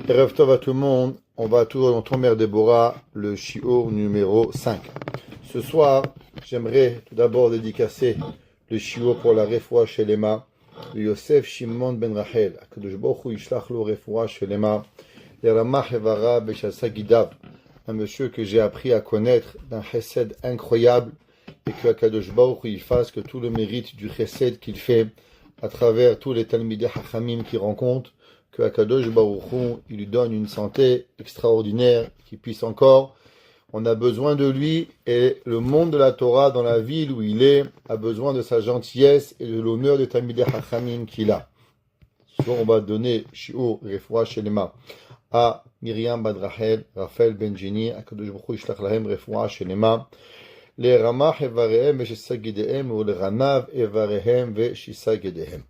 Erev Tov à tout le monde, on va toujours dans ton mère Déborah, le shiur numéro 5. Ce soir, j'aimerais tout d'abord dédicacer le shiur pour la refoua shelema de Yosef Shimon ben Rachel, Akadosh Baruch Hu yishlach lo refoua shelema, le Ramah Evara Beshasa Gidav, un monsieur que j'ai appris à connaître d'un chesed incroyable, et que Akadosh Baruch Hu fasse que tout le mérite du chesed qu'il fait à travers tous les Talmidei Hachamim qu'il rencontre, que Akadosh Baruch Hu, il lui donne une santé extraordinaire, qu'il puisse encore. On a besoin de lui, et le monde de la Torah, dans la ville où il est, a besoin de sa gentillesse et de l'honneur des Talmidei Hachamim qu'il a. Ce soir, on va donner Shiur Refoua Shelema à Miriam Bad Rachel, Raphaël Benjini, Akadosh Baruch Hu yishlach lahem Refoua Shelema, les Ramah Evarehem Veshisa Gidehem, ou les Ranav Evarehem Veshisa Gidehem.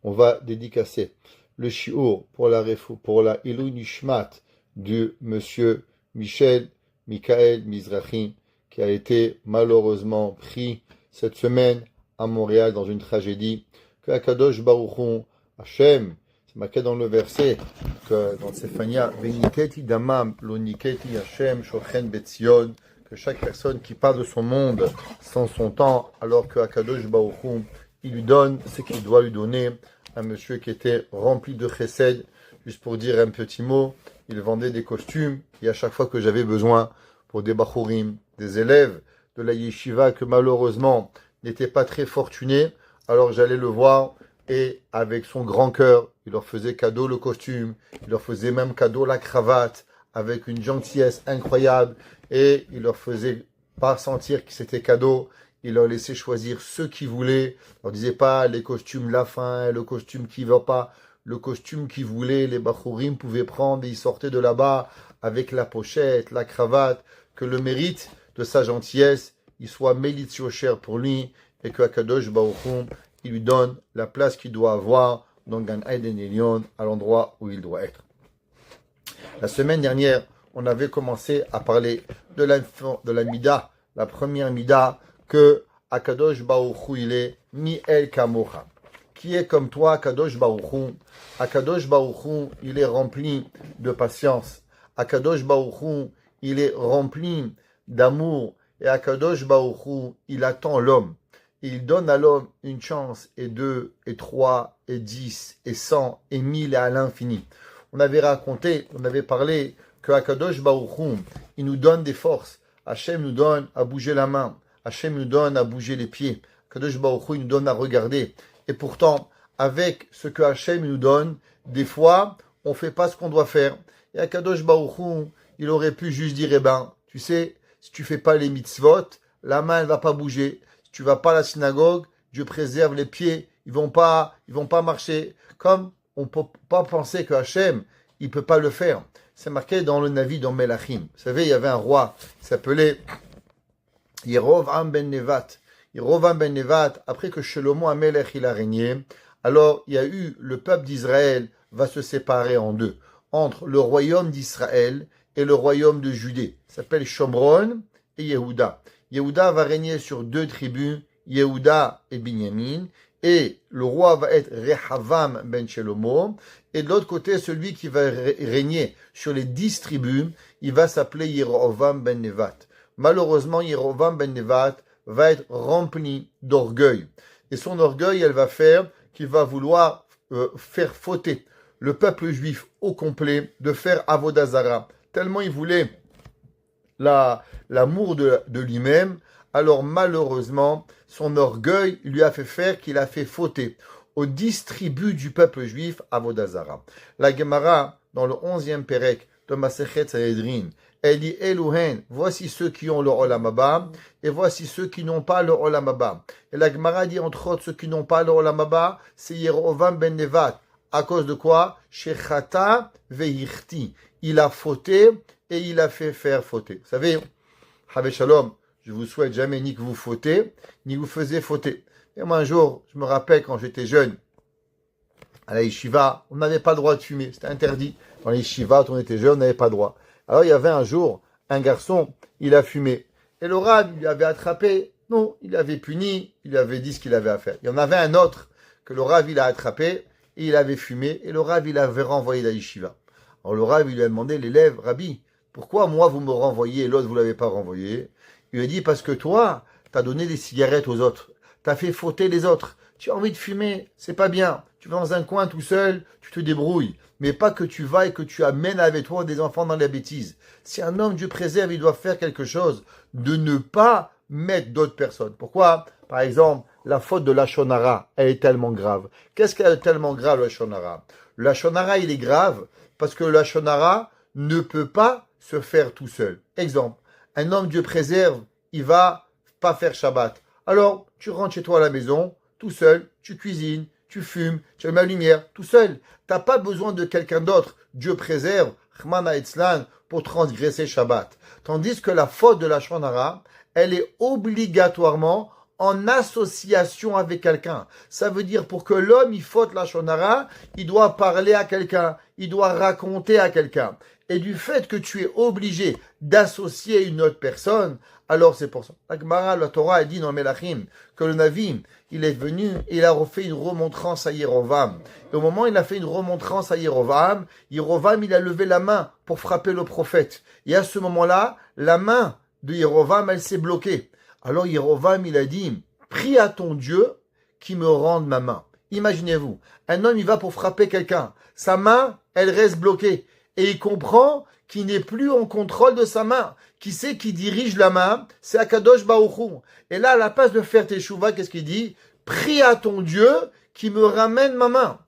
On va dédicacer le shiur pour la Ilou Nishmat du monsieur Michael Mizrahi, qui a été malheureusement pris cette semaine à Montréal dans une tragédie. Que Akadosh Baruch Hu, Hashem, c'est marqué dans le verset, que dans Sephania, Veniketi damam lo niketi Hashem shochen betzion, que chaque personne qui part de son monde sans son temps, alors que Akadosh Baruch Hu, il lui donne ce qu'il doit lui donner. Un monsieur qui était rempli de chesed. Juste pour dire un petit mot, il vendait des costumes, et à chaque fois que j'avais besoin pour des bachurim, des élèves de la yeshiva que malheureusement n'étaient pas très fortunés, alors j'allais le voir, et avec son grand cœur, il leur faisait cadeau le costume, il leur faisait même cadeau la cravate, avec une gentillesse incroyable, et il leur faisait pas sentir que c'était cadeau. Il leur laissait choisir ce qu'ils voulaient. Il leur disait pas les costumes la fin, le costume qui va pas, le costume qu'ils voulaient. Les bachurim pouvaient prendre et ils sortaient de là-bas avec la pochette, la cravate. Que le mérite de sa gentillesse, il soit mélitiocher pour lui et que Akadosh Baruch Hu, il lui donne la place qu'il doit avoir dans Gan Eden Elyon, à l'endroit où il doit être. La semaine dernière, on avait commencé à parler de la Mida, la première Mida, que Akadosh Baruch Hu, il est Mi'el Kamocha. Qui est comme toi, Akadosh Baruch Hu? Akadosh Baruch Hu, il est rempli de patience. Akadosh Baruch Hu, il est rempli d'amour. Et Akadosh Baruch Hu, il attend l'homme. Il donne à l'homme une chance, et 2, et 3, et 10, et 100, et 1000, et à l'infini. On avait parlé que Akadosh Baruch Hu, il nous donne des forces. Hachem nous donne à bouger la main. Hachem nous donne à bouger les pieds. Kadosh Baruch Hu nous donne à regarder. Et pourtant, avec ce que Hachem nous donne, des fois, on ne fait pas ce qu'on doit faire. Et Kadosh Baruch Hu, il aurait pu juste dire, tu sais, si tu fais pas les mitzvot, la main ne va pas bouger. Si tu vas pas à la synagogue, Dieu préserve les pieds, ils vont pas marcher. Comme on ne peut pas penser que Hachem, il peut pas le faire. C'est marqué dans le Navi, dans Melachim. Vous savez, il y avait un roi qui s'appelait Yerovam ben Nevat. Yerovam ben Nevat, après que Shlomo Amelech il a régné, alors il y a eu, le peuple d'Israël va se séparer en deux, entre le royaume d'Israël et le royaume de Judée. Ça s'appelle Shomron et Yehuda. Yehuda va régner sur 2 tribus, Yehuda et Binyamin, et le roi va être Rehavam ben Shlomo, et de l'autre côté, celui qui va régner sur les 10 tribus, il va s'appeler Yerovam ben Nevat. Malheureusement, Yerovam ben Nevat va être rempli d'orgueil. Et son orgueil, elle va faire qu'il va vouloir faire fauter le peuple juif au complet, de faire Avodah Zara. Tellement il voulait l'amour de lui-même, alors malheureusement, son orgueil lui a fait faire qu'il a fait fauter aux 10 tribus du peuple juif Avodah Zara. La Gemara, dans le 11e Perek de Masechet Sanhedrin, elle dit Elouhen, voici ceux qui ont le Olam Haba, et voici ceux qui n'ont pas le Olam Haba. Et la Gemara dit entre autres, ceux qui n'ont pas le Olam Haba, c'est Yerovam ben Nevat. À cause de quoi? Shechata ve'irti. Il a fauté et il a fait faire fauter. Vous savez, Havé Shalom, je vous souhaite jamais ni que vous fautez, ni vous faisiez fauter. Et moi, un jour, je me rappelle quand j'étais jeune, à la yeshiva, on n'avait pas le droit de fumer. C'était interdit. Dans la yeshiva, quand on était jeune, on n'avait pas le droit. Alors, il y avait un jour, un garçon, il a fumé. Et le rab, il lui avait attrapé. Non, il avait puni, il lui avait dit ce qu'il avait à faire. Il y en avait un autre que le rab, il a attrapé, et il avait fumé, et le rab, il avait renvoyé la yeshiva. Alors le Rav, il lui a demandé, l'élève, Rabbi, pourquoi moi vous me renvoyez et l'autre vous l'avez pas renvoyé? Il lui a dit, parce que toi, tu as donné des cigarettes aux autres. Tu as fait fauter les autres. Tu as envie de fumer, c'est pas bien. Tu vas dans un coin tout seul, tu te débrouilles. Mais pas que tu vas et que tu amènes avec toi des enfants dans la bêtise. Si un homme, Dieu préserve, il doit faire quelque chose de ne pas mettre d'autres personnes. Pourquoi? Par exemple, la faute de la shonara, elle est tellement grave. Qu'est-ce qu'elle est tellement grave, la shonara? La shonara, il est grave parce que la shonara ne peut pas se faire tout seul. Exemple, un homme, Dieu préserve, il va pas faire Shabbat. Alors, tu rentres chez toi à la maison, tout seul, tu cuisines, tu fumes, tu allumes la lumière, tout seul. T'as pas besoin de quelqu'un d'autre, Dieu préserve, Chmana Etzlan, pour transgresser Shabbat. Tandis que la faute de la shonara, elle est obligatoirement en association avec quelqu'un. Ça veut dire pour que l'homme il faute la shonara, il doit parler à quelqu'un, il doit raconter à quelqu'un. Et du fait que tu es obligé d'associer une autre personne, alors c'est pour ça. La Gemara, la Torah, a dit dans Melachim que le Navi, il est venu et il a refait une remontrance à Yerovam. Et au moment où il a fait une remontrance à Yerovam, Yerovam, il a levé la main pour frapper le prophète. Et à ce moment-là, la main de Yerovam, elle s'est bloquée. Alors Yerovam, il a dit, prie à ton Dieu qui me rende ma main. Imaginez-vous, un homme, il va pour frapper quelqu'un. Sa main, elle reste bloquée. Et il comprend qu'il n'est plus en contrôle de sa main. Qui c'est qui dirige la main? C'est Akadosh Baruch Hu. Et là, à la place de faire teshuva, qu'est-ce qu'il dit? Prie à ton Dieu qui me ramène ma main.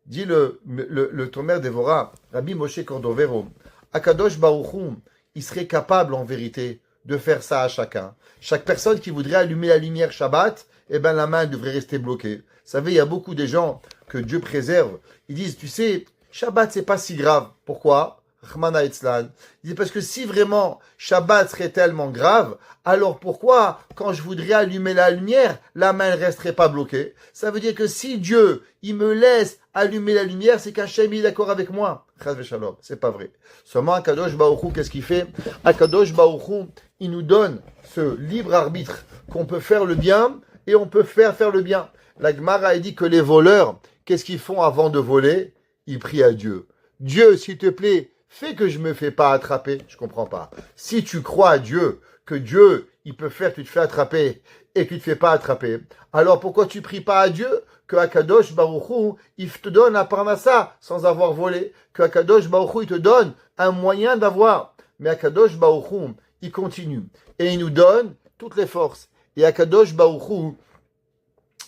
Dit le Tomer Devora, Rabbi Moshe Cordovero, Akadosh Baruch Hu, il serait capable en vérité de faire ça à chacun. Chaque personne qui voudrait allumer la lumière Shabbat, eh ben la main devrait rester bloquée. Vous savez, il y a beaucoup de gens que Dieu préserve. Ils disent, tu sais, Shabbat, c'est pas si grave. Pourquoi? Chmana Etzlan. Il dit parce que si vraiment Shabbat serait tellement grave, alors pourquoi, quand je voudrais allumer la lumière, la main ne resterait pas bloquée? Ça veut dire que si Dieu, il me laisse allumer la lumière, c'est qu'Hachem est d'accord avec moi. Chas v'shalom. C'est pas vrai. Seulement Akadosh Baruch Hu, qu'est-ce qu'il fait? Akadosh Baruch Hu, il nous donne ce libre arbitre qu'on peut faire le bien et on peut faire le bien. La Gemara a dit que les voleurs, qu'est-ce qu'ils font avant de voler? Ils prient à Dieu. Dieu, s'il te plaît, fais que je me fais pas attraper. Je comprends pas. Si tu crois à Dieu, que Dieu, il peut faire que tu te fais attraper et que tu te fais pas attraper, alors pourquoi tu pries pas à Dieu que Akadosh Baruch Hu, il te donne un parnassa sans avoir volé, que Akadosh Baruch Hu, il te donne un moyen d'avoir. Mais Akadosh Baruch Hu, il continue et il nous donne toutes les forces. Et Akadosh Baruch Hu,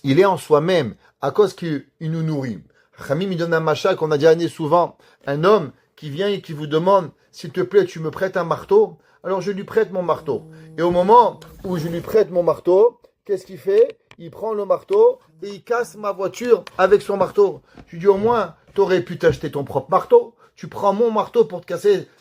il est en soi-même à cause qu'il nous nourrit. Khamim, il donne un machal qu'on a déjà donné souvent. Un homme qui vient et qui vous demande, s'il te plaît, tu me prêtes un marteau? Alors je lui prête mon marteau. Et au moment où je lui prête mon marteau, qu'est-ce qu'il fait? Il prend le marteau et il casse ma voiture avec son marteau. Je lui dis, au moins, tu aurais pu t'acheter ton propre marteau. Tu prends mon marteau pour te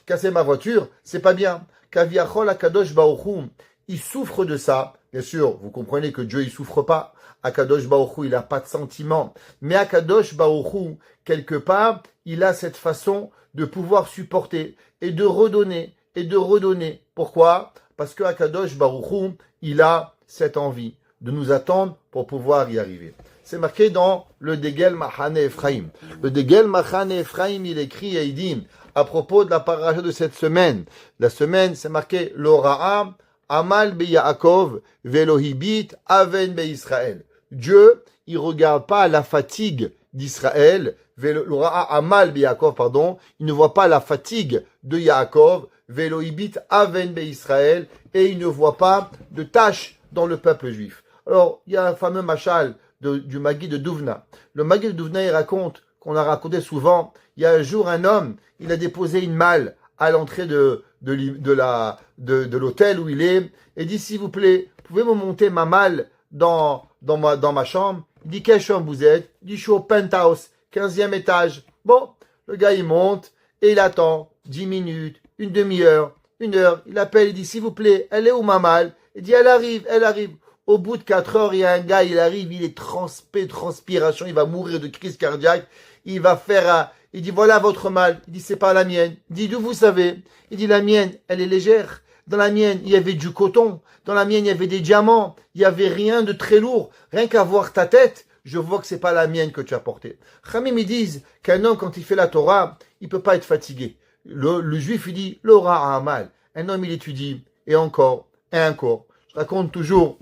casser ma voiture. C'est pas bien. Kaviachol Akadosh Baruch Hu, il souffre de ça. Bien sûr, vous comprenez que Dieu, il souffre pas. Akadosh Baruch Hu, il n'a pas de sentiment. Mais Akadosh Baruch Hu, quelque part, il a cette façon de pouvoir supporter et de redonner et de redonner. Pourquoi? Parce que Akadosh Baruch Hu, il a cette envie de nous attendre pour pouvoir y arriver. C'est marqué dans le Degel Machane Ephraim. Le Degel Machane Ephraim, il écrit et il dit, à propos de la paracha de cette semaine, la semaine, c'est marqué L'Ora'a Amal be Yaakov Velohibit Aven be Israël. Dieu, il regarde pas la fatigue d'Israël, L'Ora'a Amal be Yaakov, pardon, il ne voit pas la fatigue de Yaakov, Velohibit Aven be Israël, et il ne voit pas de tâches dans le peuple juif. Alors, il y a un fameux machal du Magui de Douvna. Le Magui de Douvna, il raconte, qu'on a raconté souvent, il y a un jour un homme, il a déposé une malle à l'entrée de l'hôtel où il est, et dit, s'il vous plaît, pouvez-vous monter ma malle dans ma chambre? Il dit, quelle chambre vous êtes? Il dit, je suis au penthouse, 15e étage. Bon, le gars, il monte, et il attend 10 minutes, une demi-heure, une heure. Il appelle, il dit, s'il vous plaît, elle est où ma malle? Il dit, elle arrive. Au bout de 4 heures, il y a un gars, il arrive, il est transpiration, il va mourir de crise cardiaque. Il va faire il dit, voilà votre malle. Il dit, c'est pas la mienne. Il dit, d'où vous savez? Il dit, la mienne, elle est légère. Dans la mienne, il y avait du coton. Dans la mienne, il y avait des diamants. Il y avait rien de très lourd. Rien qu'à voir ta tête, je vois que c'est pas la mienne que tu as portée. Khamim, ils disent qu'un homme, quand il fait la Torah, il peut pas être fatigué. le juif, il dit, l'aura a mal. Un homme, il étudie, et encore. Je raconte toujours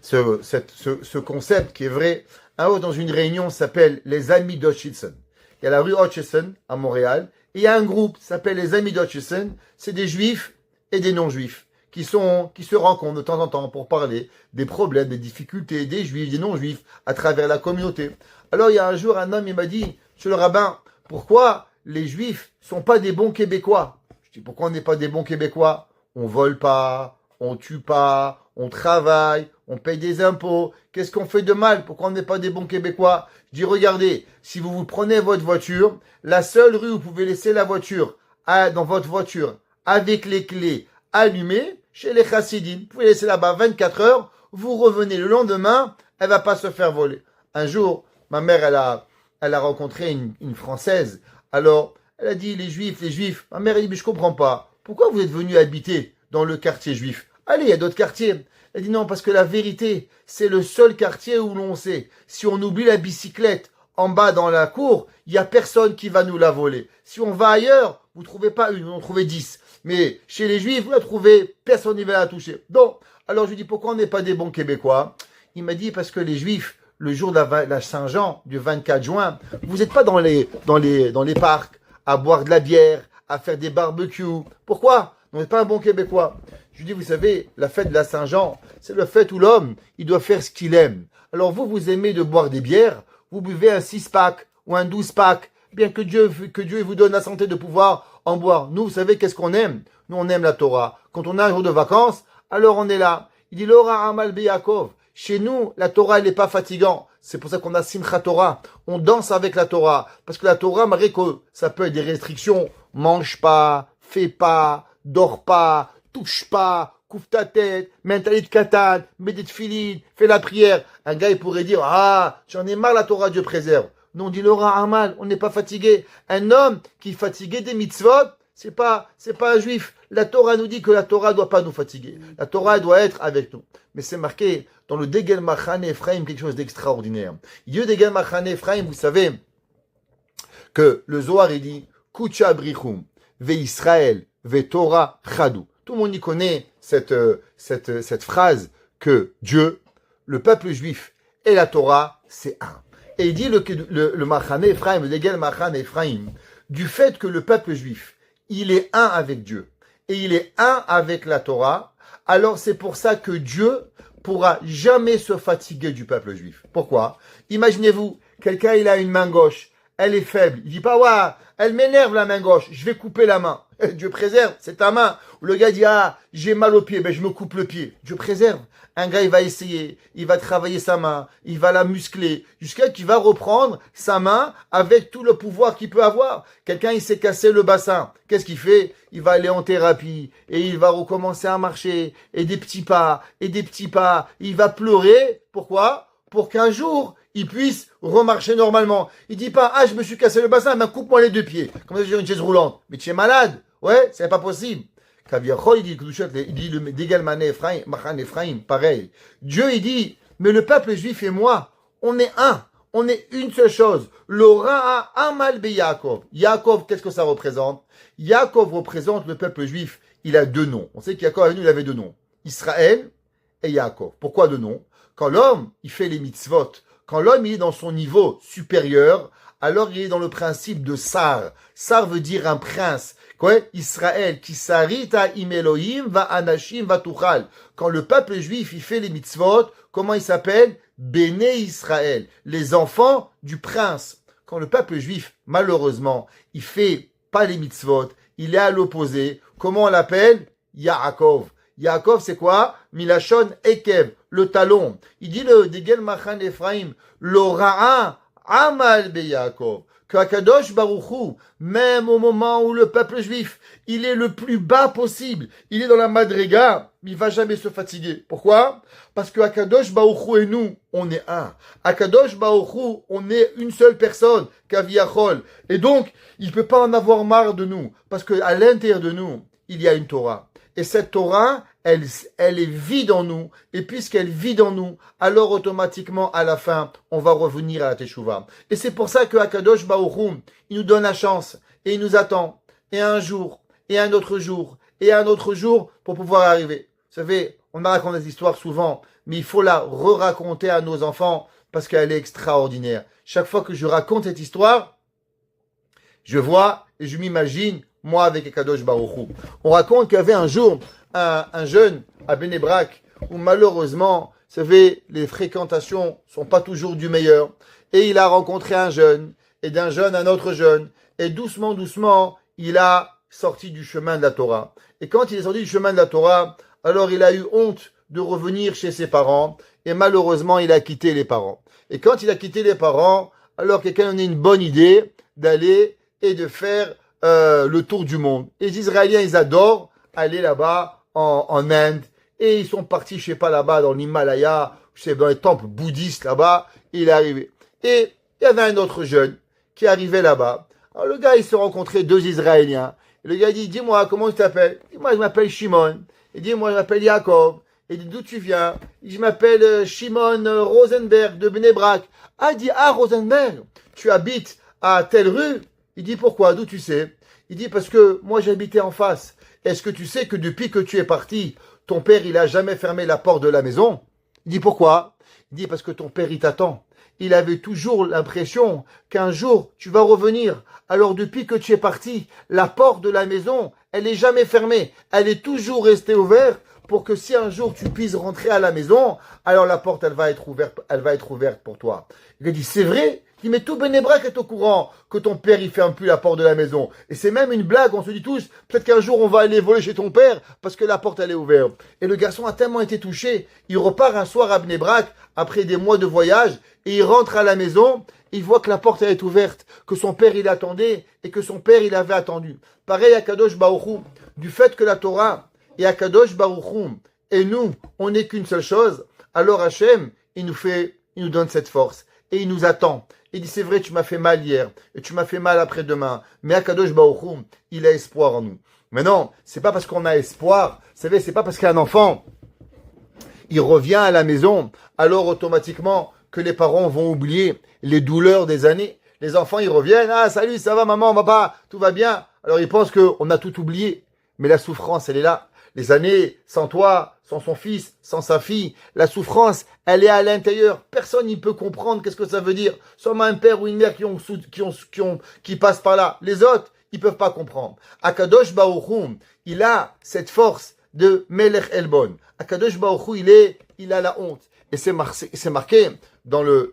ce concept qui est vrai. Un jour, dans une réunion, s'appelle les Amis d'Hutchison. Il y a la rue Hutchison, à Montréal, et il y a un groupe qui s'appelle les Amis d'Hutchison. C'est des juifs et des non-juifs qui se rencontrent de temps en temps pour parler des problèmes, des difficultés des juifs, des non-juifs à travers la communauté. Alors, il y a un jour, un homme, il m'a dit, Monsieur le rabbin, pourquoi les juifs sont pas des bons Québécois? Je dis, pourquoi on n'est pas des bons Québécois? On vole pas, on tue pas, on travaille, on paye des impôts. Qu'est-ce qu'on fait de mal? Pourquoi on n'est pas des bons Québécois? Je dis, regardez, si vous prenez votre voiture, la seule rue où vous pouvez laisser la voiture, dans votre voiture, avec les clés allumées, chez les chassidim, vous pouvez laisser là-bas 24 heures, vous revenez le lendemain, elle va pas se faire voler. Un jour, ma mère, elle a rencontré une Française. Alors, elle a dit, les juifs. Ma mère, elle dit, mais je comprends pas. Pourquoi vous êtes venu habiter dans le quartier juif? Allez, il y a d'autres quartiers. Elle dit, non, parce que la vérité, c'est le seul quartier où l'on sait. Si on oublie la bicyclette en bas dans la cour, il n'y a personne qui va nous la voler. Si on va ailleurs, vous ne trouvez pas une, vous en trouvez 10. Mais chez les juifs, vous la trouvez, personne n'y va la toucher. Donc, alors je lui dis, pourquoi on n'est pas des bons Québécois? Il m'a dit, parce que les juifs, le jour de la Saint-Jean, du 24 juin, vous n'êtes pas dans les parcs, à boire de la bière, à faire des barbecues. Pourquoi? Vous n'êtes pas un bon Québécois. Je lui dis, vous savez, la fête de la Saint-Jean, c'est la fête où l'homme, il doit faire ce qu'il aime. Alors vous aimez de boire des bières, vous buvez un 6-pack ou un 12-pack, bien que Dieu vous donne la santé de pouvoir en boire. Nous, vous savez, qu'est-ce qu'on aime? Nous, on aime la Torah. Quand on a un jour de vacances, alors on est là. Il dit, Laura Amal Beyakov. Chez nous, la Torah, elle n'est pas fatigante. C'est pour ça qu'on a Simchat Torah. On danse avec la Torah. Parce que la Torah, malgré que ça peut être des restrictions, mange pas, fais pas, dors pas, touche pas, couvre ta tête, mets un talit de katan, mets des tefilines, fais la prière. Un gars, il pourrait dire, ah, j'en ai marre, la Torah, Dieu préserve. Nous, on dit Laura Amal, on n'est pas fatigué. Un homme qui est fatigué des mitzvot, c'est pas un juif. La Torah nous dit que la Torah doit pas nous fatiguer. La Torah doit être avec nous. Mais c'est marqué dans le Degel Machan Ephraim quelque chose d'extraordinaire. Dieu Degel Machan Ephraim, vous savez que le Zohar il dit Kucha Brichum ve Israël ve Torah Chadou. Tout le monde y connaît cette phrase que Dieu, le peuple juif et la Torah, c'est un. Et il dit le Machan Ephraim, le Degel Machan Ephraim, du fait que le peuple juif, il est un avec Dieu et il est un avec la Torah, alors c'est pour ça que Dieu pourra jamais se fatiguer du peuple juif. Pourquoi? Imaginez-vous, quelqu'un il a une main gauche, elle est faible, il dit pas ouais, elle m'énerve la main gauche, je vais couper la main. Dieu préserve, c'est ta main. Ou le gars dit ah, j'ai mal au pied, ben je me coupe le pied. Dieu préserve. Un gars il va essayer, il va travailler sa main, il va la muscler, jusqu'à qu'il va reprendre sa main avec tout le pouvoir qu'il peut avoir. Quelqu'un il s'est cassé le bassin, qu'est-ce qu'il fait? Il va aller en thérapie et il va recommencer à marcher et des petits pas et des petits pas. Il va pleurer. Pourquoi? Pour qu'un jour il puisse remarcher normalement. Il dit pas ah je me suis cassé le bassin, ben coupe-moi les deux pieds. Comme ça j'ai une chaise roulante. Mais tu es malade. Ouais, c'est pas possible. Kaviachol, il dit le Degel Machan Ephraim, pareil. Dieu, il dit, mais le peuple juif et moi, on est un. On est une seule chose. L'Ora Amal Be Yaakov. Yaakov, qu'est-ce que ça représente? Yaakov représente le peuple juif. Il a deux noms. On sait qu'Yaakov, il avait deux noms. Israël et Yaakov. Pourquoi deux noms? Quand l'homme, il fait les mitzvot, quand l'homme, il est dans son niveau supérieur, alors il est dans le principe de Sar. Sar veut dire un prince. Quoi? Israël, qui sarita im Elohim va anashim va tuchal. Quand le peuple juif, il fait les mitzvot, comment il s'appelle? Béné Israël. Les enfants du prince. Quand le peuple juif, malheureusement, il fait pas les mitzvot, il est à l'opposé. Comment on l'appelle? Yaakov. Yaakov, c'est quoi? Milachon Ekev, le talon. Il dit le Degel Machan Ephraim, l'Ora'a Amal Be Yaakov. Que Akadosh Baruch Hu, même au moment où le peuple juif, il est le plus bas possible, il est dans la madriga, il va jamais se fatiguer. Pourquoi? Parce que Akadosh Baruch Hu et nous, on est un. Akadosh Baruch Hu, on est une seule personne, Kaviachol. Et donc, il peut pas en avoir marre de nous, parce que à l'intérieur de nous, il y a une Torah. Et cette Torah, elle est vide en nous. Et puisqu'elle vit en nous, alors automatiquement, à la fin, on va revenir à la Teshuvah. Et c'est pour ça que Akadosh Baruch Hu, il nous donne la chance. Et il nous attend. et un jour, et un autre jour, et un autre jour pour pouvoir arriver. Vous savez, on a raconté des histoires souvent, mais il faut la re-raconter à nos enfants parce qu'elle est extraordinaire. Chaque fois que je raconte cette histoire, je vois et je m'imagine, moi avec Akadosh Baruch Hu. On raconte qu'il y avait un jour un jeune à Bnei Brak où malheureusement, vous savez, les fréquentations sont pas toujours du meilleur. Et il a rencontré un jeune, et d'un jeune un autre jeune. Et doucement, doucement, il a sorti du chemin de la Torah. Et quand il est sorti du chemin de la Torah, alors il a eu honte de revenir chez ses parents. Et malheureusement, il a quitté les parents. Et quand il a quitté les parents, alors quelqu'un en a une bonne idée d'aller et de faire le tour du monde. Et les Israéliens, ils adorent aller là-bas en Inde. Et ils sont partis, je sais pas, là-bas dans l'Himalaya, je sais, dans les temples bouddhistes là-bas. Et il est arrivé. Et il y avait un autre jeune qui arrivait là-bas. Alors le gars, il se rencontrait deux Israéliens. Et le gars dit, dis-moi, comment tu t'appelles? Dis-moi, je m'appelle Shimon. Et dis-moi, je m'appelle Yaakov. Et dit, d'où tu viens? Je m'appelle Shimon Rosenberg de Bnei Brak. Ah, il dit, ah, Rosenberg, tu habites à telle rue? Il dit, pourquoi? D'où tu sais? Il dit, parce que moi, j'habitais en face. Est-ce que tu sais que depuis que tu es parti, ton père, il a jamais fermé la porte de la maison? Il dit, pourquoi? Il dit, parce que ton père, il t'attend. Il avait toujours l'impression qu'un jour, tu vas revenir. Alors, depuis que tu es parti, la porte de la maison, elle est jamais fermée. Elle est toujours restée ouverte pour que si un jour tu puisses rentrer à la maison, alors la porte, elle va être ouverte pour toi. Il a dit, c'est vrai? Il dit, mais tout Bnei Brak est au courant que ton père, il ferme plus la porte de la maison. Et c'est même une blague, on se dit tous, peut-être qu'un jour on va aller voler chez ton père parce que la porte, elle est ouverte. Et le garçon a tellement été touché, il repart un soir à Bnei Brak, après des mois de voyage, et il rentre à la maison, et il voit que la porte, elle est ouverte, que son père, il attendait, et que son père, il avait attendu. Pareil à Kadosh Baruch Hu, du fait que la Torah et Akadosh Baruch Hu et nous, on n'est qu'une seule chose, alors Hachem, il nous donne cette force, et il nous attend. Il dit, c'est vrai, tu m'as fait mal hier, et tu m'as fait mal après-demain, mais Akadosh Baruch Hu, il a espoir en nous. Mais non, c'est pas parce qu'on a espoir, vous savez, c'est pas parce qu'un enfant, il revient à la maison, alors automatiquement que les parents vont oublier les douleurs des années. Les enfants, ils reviennent, ah, salut, ça va maman, papa, tout va bien. Alors ils pensent qu'on a tout oublié, mais la souffrance, elle est là. Les années sans toi, sans son fils, sans sa fille, la souffrance, elle est à l'intérieur. Personne n'y peut comprendre qu'est-ce que ça veut dire. Soit un père ou une mère qui passent par là. Les autres, ils peuvent pas comprendre. Akadosh Baruch Hu, il a cette force de Melech Elbon. Akadosh Baruch Hu, il a la honte. Et c'est marqué dans le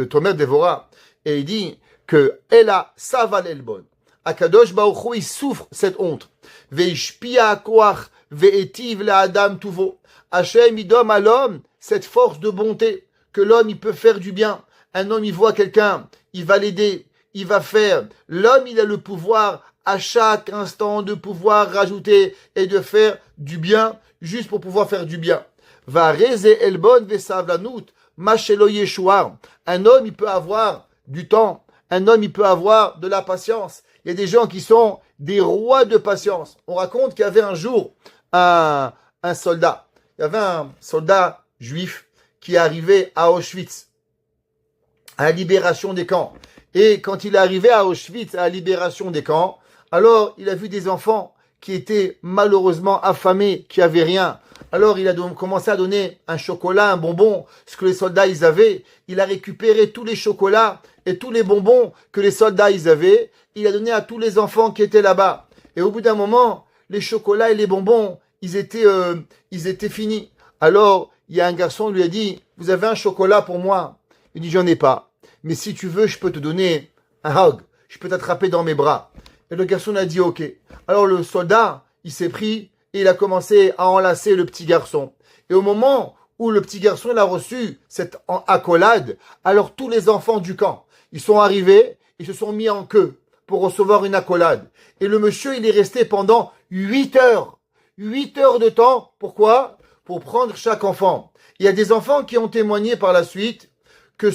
Tomer Devora. Et il dit que Ela Saval Elbon. Akadosh Baruch Hu, il souffre cette honte. Veishpia koach ve'etiv la Adam tuvo. Hachem, il donne à l'homme cette force de bonté, que l'homme, il peut faire du bien. Un homme, il voit quelqu'un, il va l'aider, il va faire. L'homme, il a le pouvoir à chaque instant de pouvoir rajouter et de faire du bien, juste pour pouvoir faire du bien. Va reze elbon vesavlanut, machelo yeshuar. Un homme, il peut avoir du temps. Un homme, il peut avoir de la patience. Il y a des gens qui sont des rois de patience. On raconte qu'il y avait un jour un soldat. Il y avait un soldat juif qui est arrivé à Auschwitz, à la libération des camps. Et quand il est arrivé à Auschwitz, à la libération des camps, alors il a vu des enfants qui étaient malheureusement affamés, qui avaient rien. Alors il a commencé à donner un chocolat, un bonbon, ce que les soldats ils avaient. Il a récupéré tous les chocolats et tous les bonbons que les soldats ils avaient. Il a donné à tous les enfants qui étaient là-bas. Et au bout d'un moment, les chocolats et les bonbons, ils étaient finis. Alors il y a un garçon qui lui a dit, vous avez un chocolat pour moi? Il dit, j'en ai pas. Mais si tu veux, je peux te donner un hug. Je peux t'attraper dans mes bras. Et le garçon a dit, ok. Alors le soldat, il s'est pris et il a commencé à enlacer le petit garçon. Et au moment où le petit garçon il a reçu cette accolade, alors tous les enfants du camp, ils sont arrivés, ils se sont mis en queue pour recevoir une accolade. Et le monsieur, il est resté pendant 8 heures. 8 heures de temps. Pourquoi? Pour prendre chaque enfant. Il y a des enfants qui ont témoigné par la suite que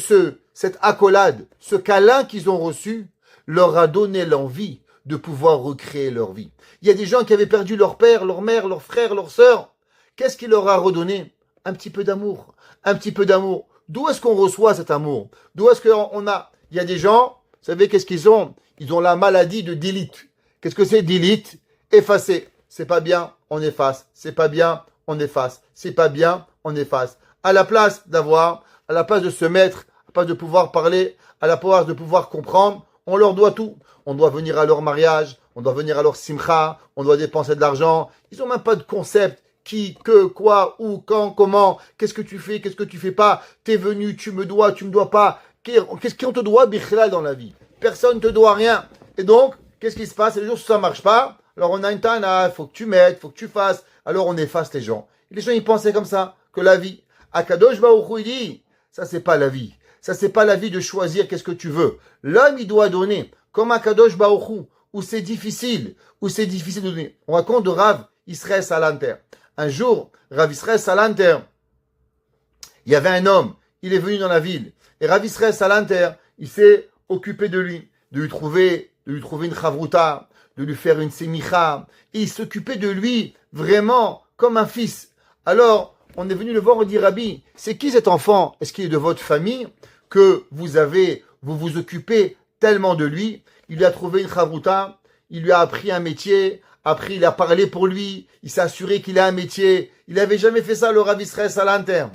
cette accolade, ce câlin qu'ils ont reçu, leur a donné l'envie de pouvoir recréer leur vie. Il y a des gens qui avaient perdu leur père, leur mère, leur frère, leur sœur. Qu'est-ce qui leur a redonné? Un petit peu d'amour. Un petit peu d'amour. D'où est-ce qu'on reçoit cet amour? D'où est-ce qu'on a? Il y a des gens, vous savez qu'est-ce qu'ils ont? Ils ont la maladie de d'élite. Qu'est-ce que c'est delete? Effacer. C'est pas bien, on efface. C'est pas bien, on efface. C'est pas bien, on efface. À la place de se mettre, à la place de pouvoir parler, à la place de pouvoir comprendre, on leur doit tout. On doit venir à leur mariage, on doit venir à leur simcha, on doit dépenser de l'argent. Ils n'ont même pas de concept. Qui, que, quoi, où, quand, comment, qu'est-ce que tu fais, qu'est-ce que tu fais pas, t'es venu, tu me dois pas. Qu'est-ce qu'on te doit, bichlal, dans la vie? Personne ne te doit rien. Et donc, qu'est-ce qui se passe? Et les jours où ça marche pas, alors on a une tana, faut que tu mettes, faut que tu fasses. Alors on efface les gens. Et les gens, ils pensaient comme ça, que la vie. Akadosh Baruch Hu, il dit, ça c'est pas la vie. Ça c'est pas la vie de choisir qu'est-ce que tu veux. L'homme, il doit donner. Comme Akadosh Baruch Hu, où c'est difficile de donner. On raconte de Rav Israël Salanter. Un jour, Rav Israël Salanter, il y avait un homme, il est venu dans la ville. Et Rav Israël Salanter, il s'est occupé de lui, de lui trouver une chavruta, de lui faire une semicha. Et il s'occupait de lui vraiment comme un fils. Alors, on est venu le voir, on dit, Rabbi, c'est qui cet enfant? Est-ce qu'il est de votre famille que vous vous occupez tellement de lui? Il lui a trouvé une chavruta, il lui a appris un métier. Après, il a parlé pour lui, il s'est assuré qu'il a un métier. Il n'avait jamais fait ça, le Rav Israël Salanter.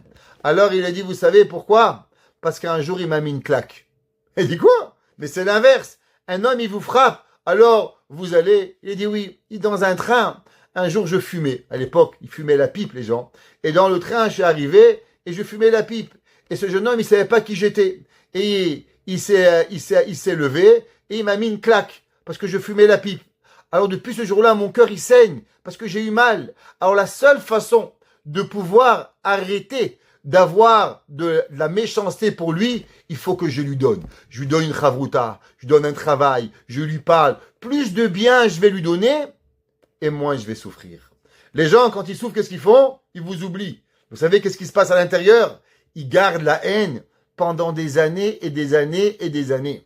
Alors, il a dit, vous savez pourquoi? Parce qu'un jour, il m'a mis une claque. Il dit quoi? Mais c'est l'inverse. Un homme, il vous frappe. Alors, vous allez... Il a dit oui. Il dit, dans un train, un jour, je fumais. À l'époque, ils fumaient la pipe, les gens. Et dans le train, je suis arrivé et je fumais la pipe. Et ce jeune homme, il savait pas qui j'étais. Et il s'est levé et il m'a mis une claque parce que je fumais la pipe. Alors depuis ce jour-là, mon cœur il saigne parce que j'ai eu mal. Alors la seule façon de pouvoir arrêter d'avoir de la méchanceté pour lui, il faut que je lui donne. Je lui donne une chavruta, je lui donne un travail, je lui parle. Plus de bien je vais lui donner et moins je vais souffrir. Les gens, quand ils souffrent, qu'est-ce qu'ils font? Ils vous oublient. Vous savez qu'est-ce qui se passe à l'intérieur? Ils gardent la haine pendant des années et des années et des années.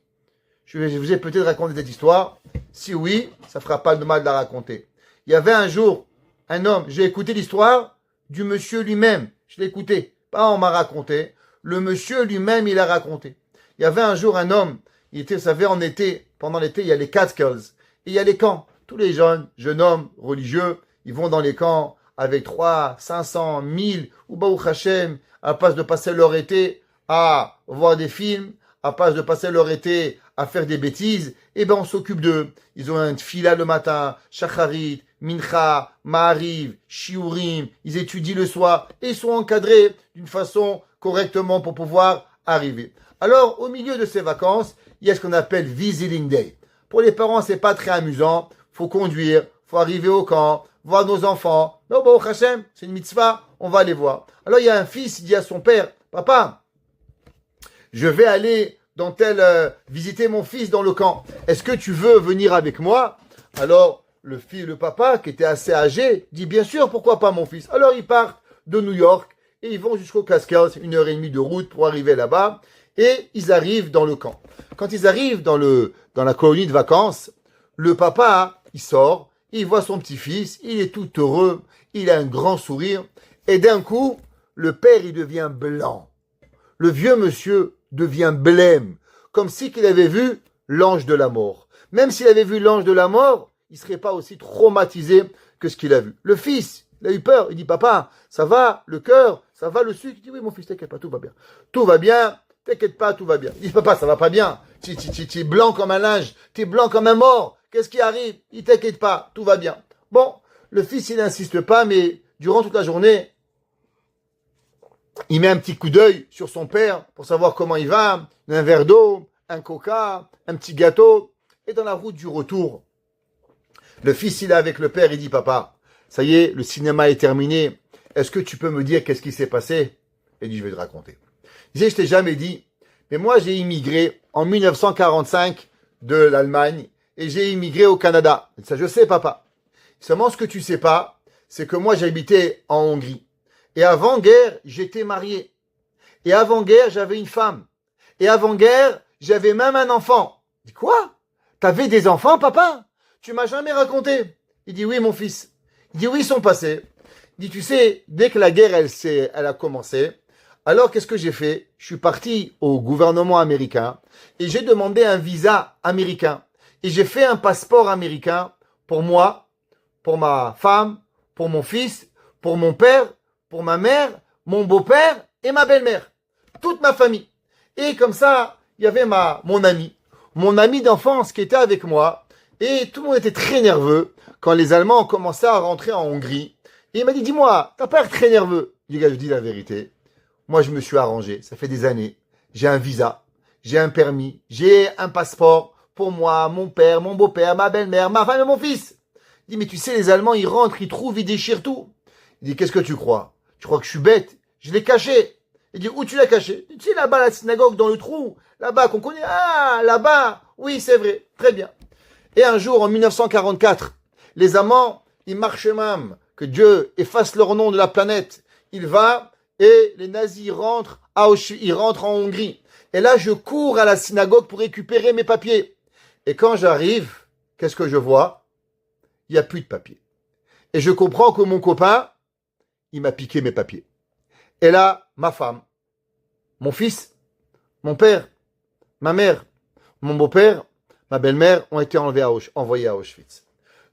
Je vous ai peut-être raconté cette histoire. Si oui, ça fera pas de mal de la raconter. Il y avait un jour un homme, j'ai écouté l'histoire du monsieur lui-même. Je l'ai écouté. Pas on m'a raconté. Le monsieur lui-même, il a raconté. Il y avait un jour un homme, il était, vous savez, en été, pendant l'été, il y a les Catskills. Et il y a les camps. Tous les jeunes hommes religieux, ils vont dans les camps avec 300, 500, 1000, ou Baruch Hashem, à place de passer leur été à voir des films, à place de passer leur été à faire des bêtises, eh ben on s'occupe d'eux. Ils ont un tfila le matin, shacharit, mincha, ma'ariv, shiurim, ils étudient le soir et ils sont encadrés d'une façon correctement pour pouvoir arriver. Alors, au milieu de ces vacances, il y a ce qu'on appelle visiting day. Pour les parents, c'est pas très amusant. Faut conduire, faut arriver au camp, voir nos enfants. Non, bon, Hachem, c'est une mitzvah, on va les voir. Alors, il y a un fils, il dit à son père, papa, je vais aller visiter mon fils dans le camp. Est-ce que tu veux venir avec moi? Alors, le papa, qui était assez âgé, dit bien sûr, pourquoi pas mon fils? Alors, ils partent de New York et ils vont jusqu'au Catskills, 1h30 de route pour arriver là-bas. Et ils arrivent dans le camp. Quand ils arrivent dans la colonie de vacances, le papa, il sort, il voit son petit-fils, il est tout heureux, il a un grand sourire. Et d'un coup, le père, il devient blanc. Le vieux monsieur devient blême, comme si qu'il avait vu l'ange de la mort. Même s'il avait vu l'ange de la mort, il ne serait pas aussi traumatisé que ce qu'il a vu. Le fils, il a eu peur, il dit, papa, ça va, le cœur, ça va, le sucre? Il dit, oui, mon fils, t'inquiète pas, tout va bien. Tout va bien, t'inquiète pas, tout va bien. Il dit, papa, ça va pas bien. Tu es blanc comme un linge, tu es blanc comme un mort. Qu'est-ce qui arrive? Il t'inquiète pas, tout va bien. Bon, le fils, il n'insiste pas, mais durant toute la journée, il met un petit coup d'œil sur son père pour savoir comment il va, un verre d'eau, un coca, un petit gâteau. Et dans la route du retour, le fils, il est avec le père, il dit, papa, ça y est, le cinéma est terminé. Est-ce que tu peux me dire qu'est-ce qui s'est passé? Il dit, je vais te raconter. Il disait, je t'ai jamais dit, mais moi, j'ai immigré en 1945 de l'Allemagne et j'ai immigré au Canada. Et ça, je sais, papa. Seulement, ce que tu sais pas, c'est que moi, j'habitais en Hongrie. Et avant-guerre, j'étais marié. Et avant-guerre, j'avais une femme. Et avant-guerre, j'avais même un enfant. Il dit, quoi? T'avais des enfants, papa? Tu m'as jamais raconté. Il dit, oui, mon fils. Il dit, oui, ils sont passés. Il dit, tu sais, dès que la guerre, elle a commencé, alors qu'est-ce que j'ai fait? Je suis parti au gouvernement américain et j'ai demandé un visa américain. et j'ai fait un passeport américain pour moi, pour ma femme, pour mon fils, pour mon père, pour ma mère, mon beau-père et ma belle-mère. Toute ma famille. Et comme ça, il y avait mon ami d'enfance qui était avec moi. Et tout le monde était très nerveux quand les Allemands ont commencé à rentrer en Hongrie. Et il m'a dit, dis-moi, t'as pas l'air très nerveux. Je dis, gars, je dis la vérité. Moi, je me suis arrangé. Ça fait des années. J'ai un visa. J'ai un permis. J'ai un passeport pour moi, mon père, mon beau-père, ma belle-mère, ma femme et mon fils. Il dit, mais tu sais, les Allemands, ils rentrent, ils trouvent, ils déchirent tout. Il dit, qu'est-ce que tu crois? Tu crois que je suis bête? Je l'ai caché. Il dit, où tu l'as caché? Tu sais, là-bas, la synagogue, dans le trou. Là-bas, qu'on connaît. Ah, là-bas. Oui, c'est vrai. Très bien. Et un jour, en 1944, les Allemands, ils marchent même que Dieu efface leur nom de la planète. Il va et les nazis rentrent ils rentrent en Hongrie. Et là, je cours à la synagogue pour récupérer mes papiers. Et quand j'arrive, qu'est-ce que je vois? Il n'y a plus de papiers. Et je comprends que mon copain, il m'a piqué mes papiers. Et là, ma femme, mon fils, mon père, ma mère, mon beau-père, ma belle-mère ont été envoyés à Auschwitz.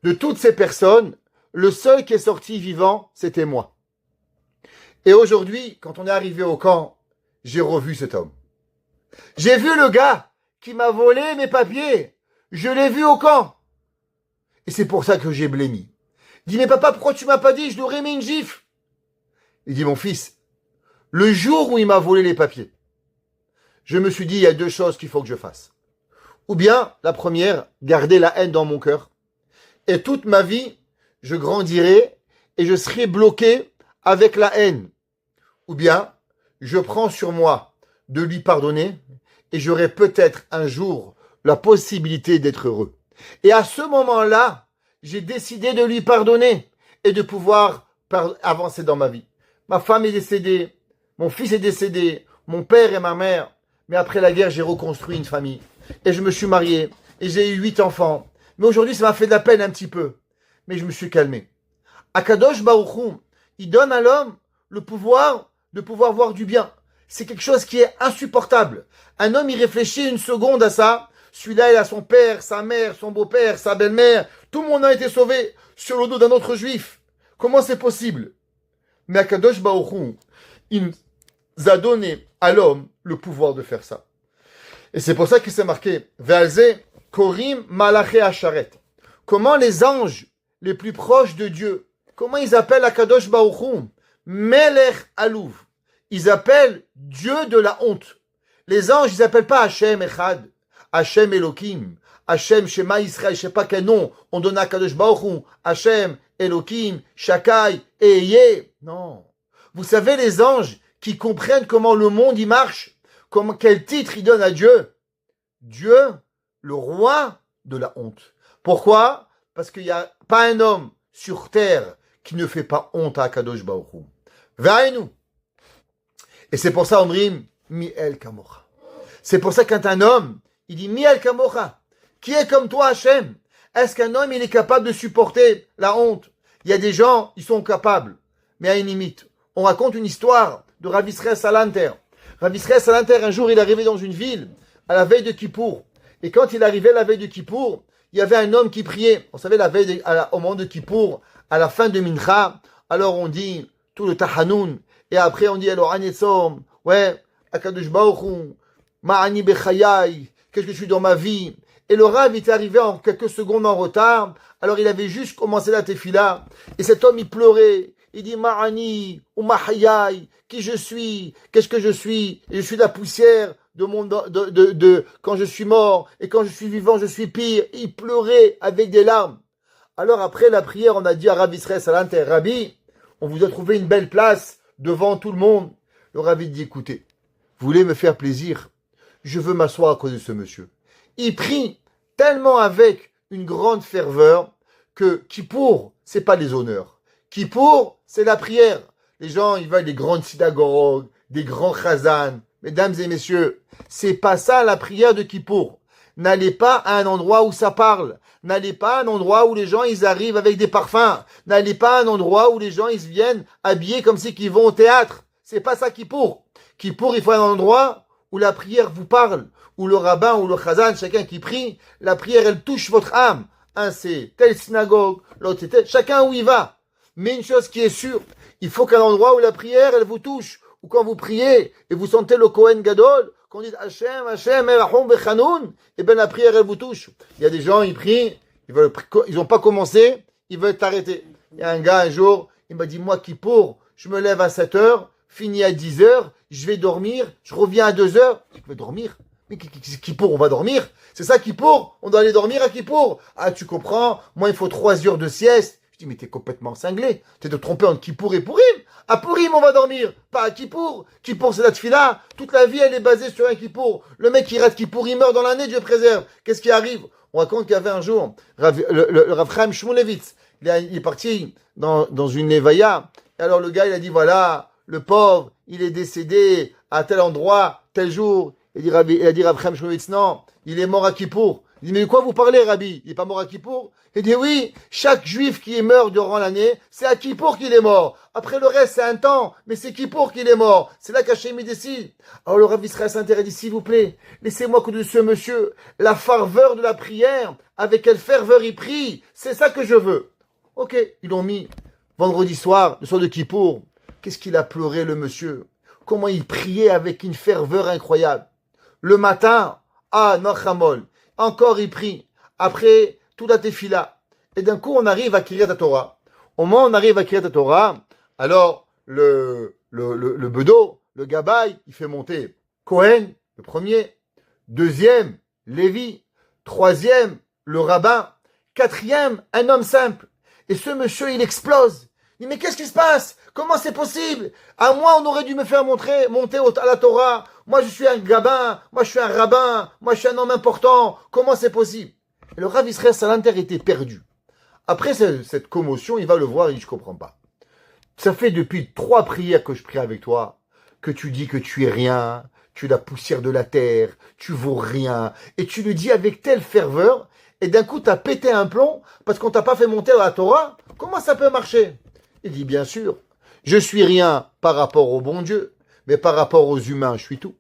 De toutes ces personnes, le seul qui est sorti vivant, c'était moi. Et aujourd'hui, quand on est arrivé au camp, j'ai revu cet homme. J'ai vu le gars qui m'a volé mes papiers. Je l'ai vu au camp. Et c'est pour ça que j'ai blémi. Il dit, mais papa, pourquoi tu m'as pas dit? Je lui aurais mis une gifle. Il dit, mon fils, le jour où il m'a volé les papiers, je me suis dit, il y a deux choses qu'il faut que je fasse. Ou bien, la première, garder la haine dans mon cœur. Et toute ma vie, je grandirai et je serai bloqué avec la haine. Ou bien, je prends sur moi de lui pardonner et j'aurai peut-être un jour la possibilité d'être heureux. Et à ce moment-là, j'ai décidé de lui pardonner et de pouvoir avancer dans ma vie. Ma femme est décédée, mon fils est décédé, mon père et ma mère. Mais après la guerre, j'ai reconstruit une famille. Et je me suis marié. Et j'ai eu 8 enfants. Mais aujourd'hui, ça m'a fait de la peine un petit peu. Mais je me suis calmé. Akadosh Baruch Hu, il donne à l'homme le pouvoir de pouvoir voir du bien. C'est quelque chose qui est insupportable. Un homme, il réfléchit une seconde à ça. Celui-là, il a son père, sa mère, son beau-père, sa belle-mère. Tout le monde a été sauvé sur le dos d'un autre juif. Comment c'est possible? Mais Akadosh Baruch Hu, il nous a donné à l'homme le pouvoir de faire ça. Et c'est pour ça qu'il s'est marqué Ve'alze Korim Malaché Asharet. Comment les anges les plus proches de Dieu, comment ils appellent Akadosh Baruch Hu? Melech Alouv. Ils appellent Dieu de la honte. Les anges, ils appellent pas Hachem Echad, Hachem Elohim, Hachem Shema Israël, je sais pas quel nom on donne à Akadosh Baruch Hu, Hachem Elohim, Shakai, Eye. Non. Vous savez, les anges qui comprennent comment le monde y marche, quel titre il donne à Dieu? Dieu, le roi de la honte. Pourquoi? Parce qu'il n'y a pas un homme sur terre qui ne fait pas honte à Akadosh Baruch Hu. Ve'ainu. Et c'est pour ça, Omrim, Mi'el Kamocha. C'est pour ça quand un homme, il dit Mi'el Kamocha, qui est comme toi, Hachem? Est-ce qu'un homme, il est capable de supporter la honte? Il y a des gens, ils sont capables, mais à une limite. On raconte une histoire de Rav Israël Salanter. Rav Israël Salanter, un jour, il est arrivé dans une ville à la veille de Kippour. Et quand il arrivait la veille de Kippour, il y avait un homme qui priait. Vous savez, la veille au moment de Kippour, à la fin de Mincha, alors on dit tout le Tahanoun. Et après, on dit alors Anetzom, ouais, Akadosh Baruch Hu, Ma'ani Bechayai, qu'est-ce que je suis dans ma vie? Et le Rav était arrivé en quelques secondes en retard. Alors il avait juste commencé la tefila. Et cet homme, il pleurait. Il dit Ma'ani ou Mahayai, qui je suis? Qu'est-ce que je suis? Et je suis la poussière de quand je suis mort. Et quand je suis vivant, je suis pire. Il pleurait avec des larmes. Alors après la prière, on a dit à Rav Israël Salanter, Rabbi, on vous a trouvé une belle place devant tout le monde. Le Rav dit, écoutez, vous voulez me faire plaisir? Je veux m'asseoir à cause de ce monsieur. Il prie tellement avec une grande ferveur que Kippour, c'est pas les honneurs. Kippour, c'est la prière. Les gens, ils veulent des grandes synagogues, des grands chazan. Mesdames et messieurs, c'est pas ça la prière de Kippour. N'allez pas à un endroit où ça parle. N'allez pas à un endroit où les gens, ils arrivent avec des parfums. N'allez pas à un endroit où les gens, ils viennent habillés comme si qu'ils vont au théâtre. C'est pas ça Kippour. Kippour, il faut un endroit où la prière vous parle, ou le rabbin, ou le chazan, chacun qui prie, la prière, elle touche votre âme. Un, c'est telle synagogue, l'autre, c'est telle, chacun où il va. Mais une chose qui est sûre, il faut qu'à l'endroit où la prière, elle vous touche, ou quand vous priez, et vous sentez le Kohen Gadol, qu'on dit Hachem, Hachem, Erachon, Bechanoun, et bien la prière, elle vous touche. Il y a des gens, ils prient, ils n'ont pas commencé, ils veulent t'arrêter. Il y a un gars, un jour, il m'a dit, moi, Kippour, je me lève à 7 heures, finis à 10 heures, je vais dormir, je reviens à 2 heures. Je vais dormir. Mais Kippour, on va dormir. C'est ça, Kippour? On doit aller dormir à Kippour. Ah, tu comprends? Moi, il faut 3 heures de sieste. Je dis, mais t'es complètement cinglé. T'es de tromper entre Kippour et Pourim. À Pourim, on va dormir. Pas à Kippour. Kippour, c'est la tfila. Toute la vie, elle est basée sur un Kippour. Le mec qui rate Kippour, il meurt dans l'année, Dieu préserve. Qu'est-ce qui arrive? On raconte qu'il y avait un jour, le Rav Chaim Shmulevitz, il est parti dans une levaya. Alors le gars, il a dit, voilà, le pauvre, il est décédé à tel endroit, tel jour. Il a dit Rav Chaim Shmulevitz, non, il est mort à Kippour. Il dit, mais de quoi vous parlez, Rabbi? Il n'est pas mort à Kippour? Il dit, oui, chaque juif qui est mort durant l'année, c'est à Kippour qu'il est mort. Après le reste, c'est un temps, mais c'est Kippour qu'il est mort. C'est là qu'Hachem il décide. Alors le Rav Israël s'intéresse, dit, s'il vous plaît, laissez-moi que de ce monsieur, la ferveur de la prière, avec quelle ferveur il prie, c'est ça que je veux. Ok, ils l'ont mis vendredi soir, le soir de Kippour. Qu'est-ce qu'il a pleuré, le monsieur? Comment il priait avec une ferveur incroyable. Le matin, Nochamol, encore il prie. Après, tout la tefila. Et d'un coup, on arrive à Kiryat Torah. Au moment où on arrive à Kiryat Torah, alors le bedo, le gabaï, il fait monter Cohen, le premier. Deuxième, Lévi. Troisième, le rabbin. Quatrième, un homme simple. Et ce monsieur, il explose. Il dit, mais qu'est-ce qui se passe? Comment c'est possible? À moi, on aurait dû me faire monter à la Torah. Moi, je suis un gabbin. Moi, je suis un rabbin. Moi, je suis un homme important. Comment c'est possible? Et le Rav Israël Salanter était perdu. Après cette commotion, il va le voir et il dit, je comprends pas. Ça fait depuis 3 prières que je prie avec toi, que tu dis que tu es rien, tu es la poussière de la terre, tu vaux rien. Et tu le dis avec telle ferveur, et d'un coup, tu as pété un plomb parce qu'on t'a pas fait monter à la Torah. Comment ça peut marcher? Il dit, bien sûr, je suis rien par rapport au bon Dieu, mais par rapport aux humains, je suis tout.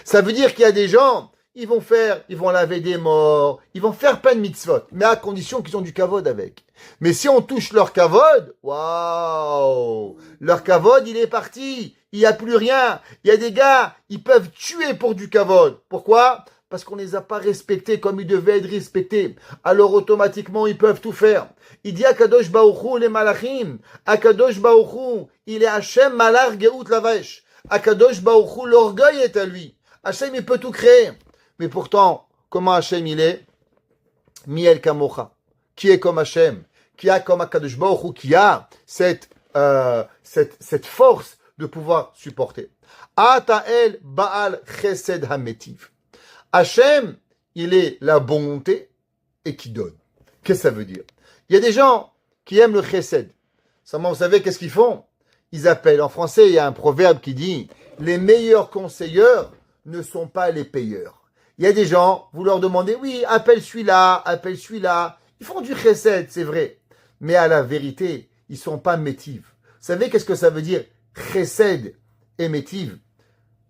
Ça veut dire qu'il y a des gens, ils vont laver des morts, ils vont faire plein de mitzvot, mais à condition qu'ils ont du kavod avec. Mais si on touche leur kavod, waouh, leur kavod, il est parti, il n'y a plus rien. Il y a des gars, ils peuvent tuer pour du kavod. Pourquoi? Parce qu'on ne les a pas respectés comme ils devaient être respectés. Alors automatiquement, ils peuvent tout faire. Il dit Akadosh Baruch Hu les malachim. Akadosh Baruch Hu, il est Hachem Malar Geout Lavash. Akadosh Baruch Hu, l'orgueil est à lui. Hachem, il peut tout créer. Mais pourtant, comment Hachem il est? Miel Kamocha. Qui est comme Hachem? Qui a comme Akadosh Baruch Hu, qui a cette force de pouvoir supporter. Atael Baal Chesed Hametiv. Hachem, il est la bonté et qui donne. Qu'est-ce que ça veut dire? Il y a des gens qui aiment le chesed. Seulement, vous savez, qu'est-ce qu'ils font? Ils appellent. En français, il y a un proverbe qui dit « Les meilleurs conseilleurs ne sont pas les payeurs ». Il y a des gens, vous leur demandez « Oui, appelle celui-là, appelle celui-là ». Ils font du chesed, c'est vrai. Mais à la vérité, ils ne sont pas métives. Vous savez, qu'est-ce que ça veut dire chesed et métive?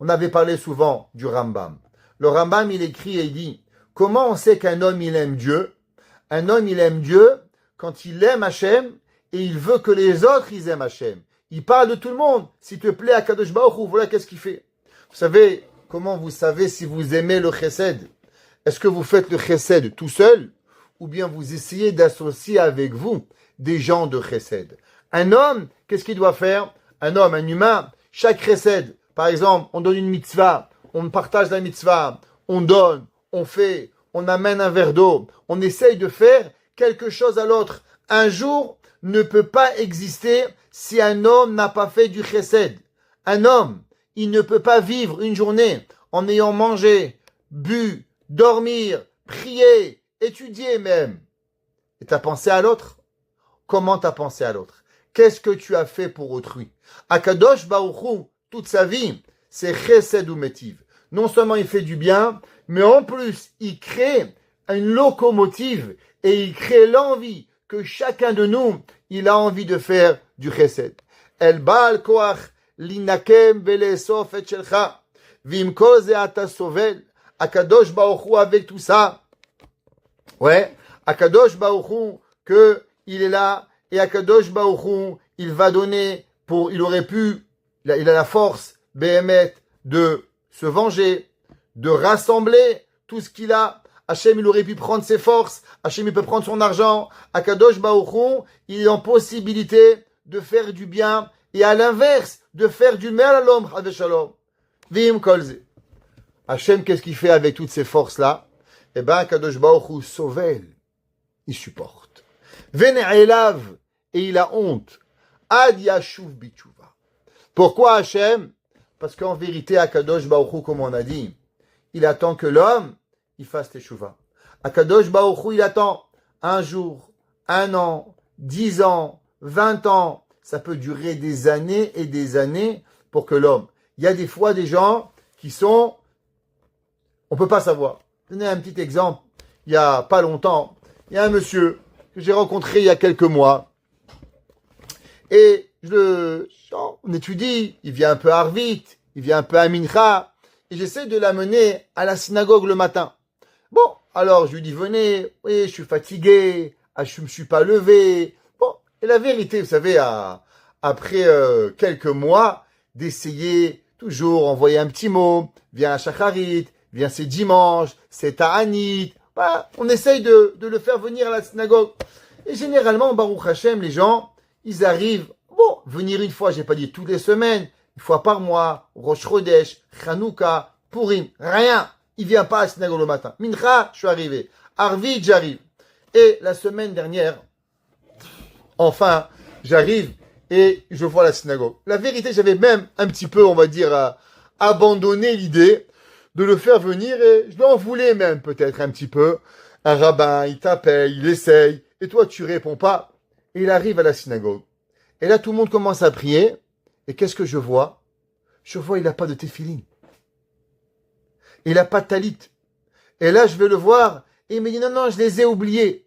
On avait parlé souvent du Rambam. Le Rambam, il écrit et il dit, comment on sait qu'un homme, il aime Dieu? Un homme, il aime Dieu quand il aime Hachem et il veut que les autres, ils aiment Hachem. Il parle de tout le monde. S'il te plaît, Akadosh Baruch Hu, voilà qu'est-ce qu'il fait. Vous savez, comment vous savez si vous aimez le chesed? Est-ce que vous faites le chesed tout seul? Ou bien vous essayez d'associer avec vous des gens de chesed? Un homme, qu'est-ce qu'il doit faire? Un homme, un humain, chaque chesed, par exemple, on donne une mitzvah, on partage la mitzvah, on donne, on fait, on amène un verre d'eau, on essaye de faire quelque chose à l'autre. Un jour ne peut pas exister si un homme n'a pas fait du chesed. Un homme, il ne peut pas vivre une journée en ayant mangé, bu, dormir, prier, étudier même. Et t'as pensé à l'autre? Comment t'as pensé à l'autre? Qu'est-ce que tu as fait pour autrui? Akadosh Baruch Hu, toute sa vie, c'est chesed ou métive. Non seulement il fait du bien, mais en plus, il crée une locomotive et il crée l'envie que chacun de nous, il a envie de faire du chesed. El baal koach linakem velesof et shelcha. Vim kol ze ata sovel. Akadosh Baruch Hu avec tout ça. Ouais, Akadosh Baruch Hu, que il est là, et Akadosh Baruch Hu, il va donner il aurait pu, il a la force, Béhémet, de se venger, de rassembler tout ce qu'il a. Hachem, il aurait pu prendre ses forces. Hachem, il peut prendre son argent. Akadosh Baruch Hu, il est en possibilité de faire du bien et à l'inverse, de faire du mal à l'homme. Shalom. Vim kolze. Hachem, qu'est-ce qu'il fait avec toutes ces forces-là? Eh ben, Akadosh Baruch Hu sovel. Il supporte. Vene'elav. Et il a honte. Ad yashuv bitshuva. Pourquoi Hachem? Parce qu'en vérité, Akadosh Baruch Hu, comme on a dit, il attend que l'homme, il fasse teshuva. Akadosh Baruch Hu, il attend un jour, un an, 10 ans, 20 ans. Ça peut durer des années et des années pour que l'homme. Il y a des fois des gens qui sont, on peut pas savoir. Je vais donner un petit exemple. Il y a pas longtemps, il y a un monsieur que j'ai rencontré il y a quelques mois. Et on étudie, il vient un peu à Arvit, il vient un peu à Mincha, et j'essaie de l'amener à la synagogue le matin. Bon, alors je lui dis, venez, oui, je suis fatigué, je me suis pas levé. Bon, et la vérité, vous savez, après quelques mois, d'essayer toujours envoyer un petit mot, viens à Shacharit, viens c'est dimanche, c'est Ta'anit, voilà, on essaye de le faire venir à la synagogue. Et généralement, Baruch Hashem, les gens, ils arrivent, bon, venir une fois, j'ai pas dit toutes les semaines, une fois par mois, Rosh Chodesh, Chanouka, Purim, rien. Il vient pas à la synagogue le matin. Mincha, je suis arrivé. Arvit, j'arrive. Et la semaine dernière, enfin, j'arrive et je vois la synagogue. La vérité, j'avais même un petit peu, on va dire, abandonné l'idée de le faire venir et je l'en voulais même peut-être un petit peu. Un rabbin, il t'appelle, il essaye et toi, tu réponds pas. Et il arrive à la synagogue. Et là, tout le monde commence à prier. Et qu'est-ce que je vois? Je vois, il n'a pas de téphilin. Il n'a pas de talit. Et là, je vais le voir. Et il me dit, non, non, je les ai oubliés.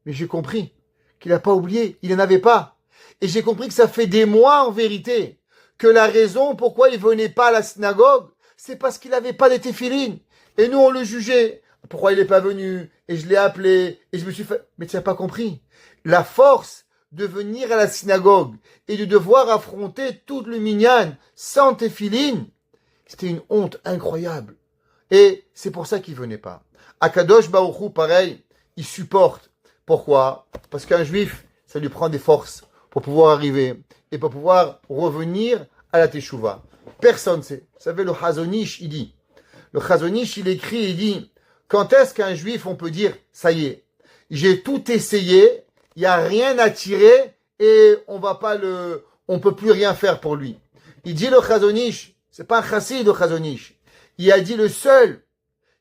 Mais j'ai compris qu'il n'a pas oublié. Il n'en avait pas. Et j'ai compris que ça fait des mois, en vérité, que la raison pourquoi il venait pas à la synagogue, c'est parce qu'il n'avait pas de téphilin. Et nous, on le jugeait. Pourquoi il n'est pas venu? Et je l'ai appelé. Et je me suis fait, mais tu n'as pas compris. La force de venir à la synagogue et de devoir affronter toute le minyan sans téphilin, c'était une honte incroyable. Et c'est pour ça qu'il venait pas. Akadosh Baruch Hu, pareil, il supporte. Pourquoi? Parce qu'un juif, ça lui prend des forces pour pouvoir arriver et pour pouvoir revenir à la teshuva. Personne sait. Vous savez, le Chazonish, il dit. Le Chazonish, il écrit, il dit, quand est-ce qu'un juif, on peut dire, ça y est, j'ai tout essayé, il n'y a rien à tirer et on peut plus rien faire pour lui. Il dit le Chazonish, c'est pas un chassid le Chazonish. Il a dit le seul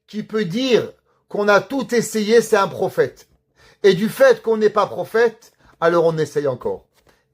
qui peut dire qu'on a tout essayé, c'est un prophète. Et du fait qu'on n'est pas prophète, alors on essaye encore.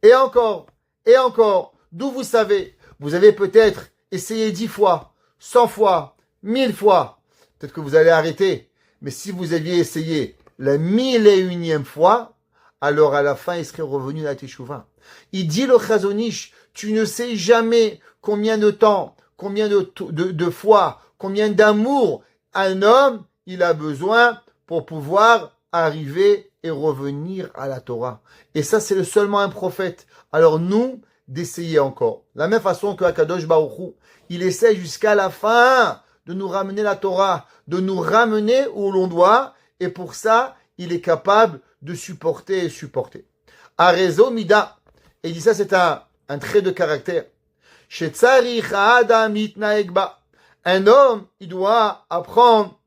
Et encore, et encore. D'où vous savez, vous avez peut-être essayé 10 fois, 100 fois, 1000 fois. Peut-être que vous allez arrêter. Mais si vous aviez essayé la 1001e fois, alors à la fin, il serait revenu à la teshuva. Il dit le Chazonish, tu ne sais jamais combien de temps, combien de fois, combien d'amour un homme, il a besoin pour pouvoir arriver et revenir à la Torah. Et ça, c'est seulement un prophète. Alors nous, d'essayer encore. La même façon que Akadosh Baruch Hu, il essaie jusqu'à la fin de nous ramener la Torah, de nous ramener où l'on doit, et pour ça, il est capable de supporter et supporter. Arezo mida. Et il dit ça, c'est un trait de caractère. Shetzarich ha'adam yitnaeg ba. Un homme, il doit apprendre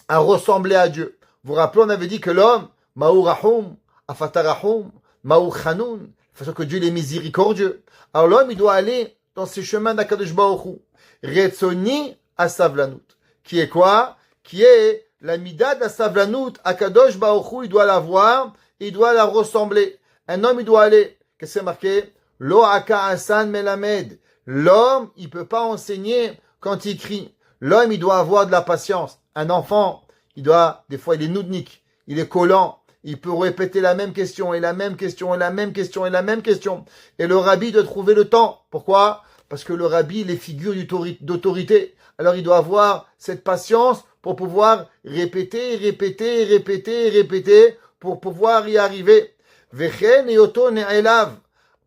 à ressembler à Dieu. Vous vous rappelez, on avait dit que l'homme, ma'u rahum, afata rahum, ma'u chanoun, façon que Dieu est miséricordieux. Alors l'homme, il doit aller dans ces chemins d'Akadosh Baruch Hu. Retzoni asavlanut. Qui est quoi? Qui est la mida d'asavlanut. Akadosh Baruch Hu, il doit la voir, il doit la ressembler. Un homme, il doit aller. Qu'est-ce que c'est marqué? Lo aka asan melamed. L'homme, il peut pas enseigner quand il crie. L'homme, il doit avoir de la patience. Un enfant, des fois, il est noudnik, il est collant. Il peut répéter la même question et la même question et la même question et la même question. Et le rabbi doit trouver le temps. Pourquoi? Parce que le rabbi, il est figure d'autorité. Alors il doit avoir cette patience pour pouvoir répéter, répéter, répéter, répéter, pour pouvoir y arriver. Vechen et oto ne'elav,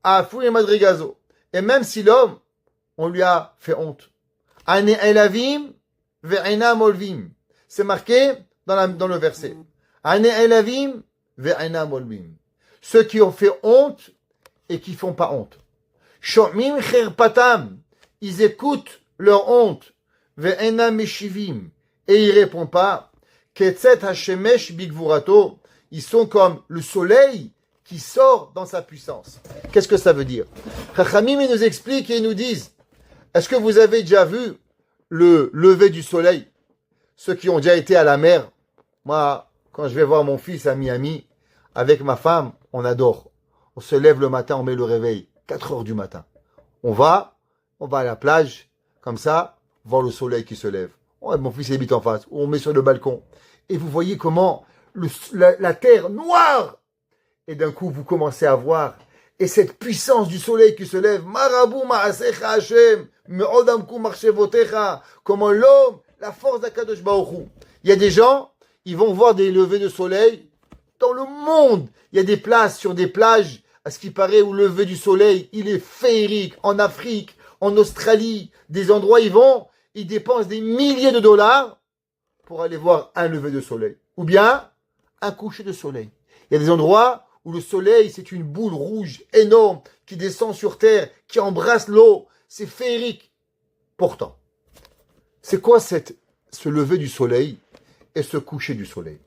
afu et madrigazo. Et même si l'homme, on lui a fait honte. Ane'elavim ve'ena molvim. C'est marqué dans le verset. Ane'elavim ve'ena molvim. Ceux qui ont fait honte et qui font pas honte. Shomim cherpatam. Ils écoutent leur honte. Ve'ena meshivim. Et ils répondent pas. Ketzet hashemesh bigvurato. Ils sont comme le soleil qui sort dans sa puissance. Qu'est-ce que ça veut dire? Chachamim nous expliquent et nous disent, est-ce que vous avez déjà vu le lever du soleil? Ceux qui ont déjà été à la mer. Moi, quand je vais voir mon fils à Miami, avec ma femme, on adore. On se lève le matin, on met le réveil. 4 heures du matin. On va à la plage, comme ça, voir le soleil qui se lève. Oh, mon fils habite en face. On met sur le balcon. Et vous voyez comment la terre noire. Et d'un coup, vous commencez à voir. Et cette puissance du soleil qui se lève. Marabou ma'asecha Hashem. Me'odamku marchevotecha. Comment l'homme, la force d'Akadosh Baruch Hu. Il y a des gens, ils vont voir des levées de soleil dans le monde. Il y a des places sur des plages, à ce qui paraît, où le lever du soleil, il est féerique. En Afrique, en Australie, des endroits, ils dépensent des milliers de dollars pour aller voir un lever de soleil. Ou bien, un coucher de soleil. Il y a des endroits où le soleil, c'est une boule rouge énorme qui descend sur terre, qui embrasse l'eau. C'est féerique. Pourtant, c'est quoi ce lever du soleil et ce coucher du soleil?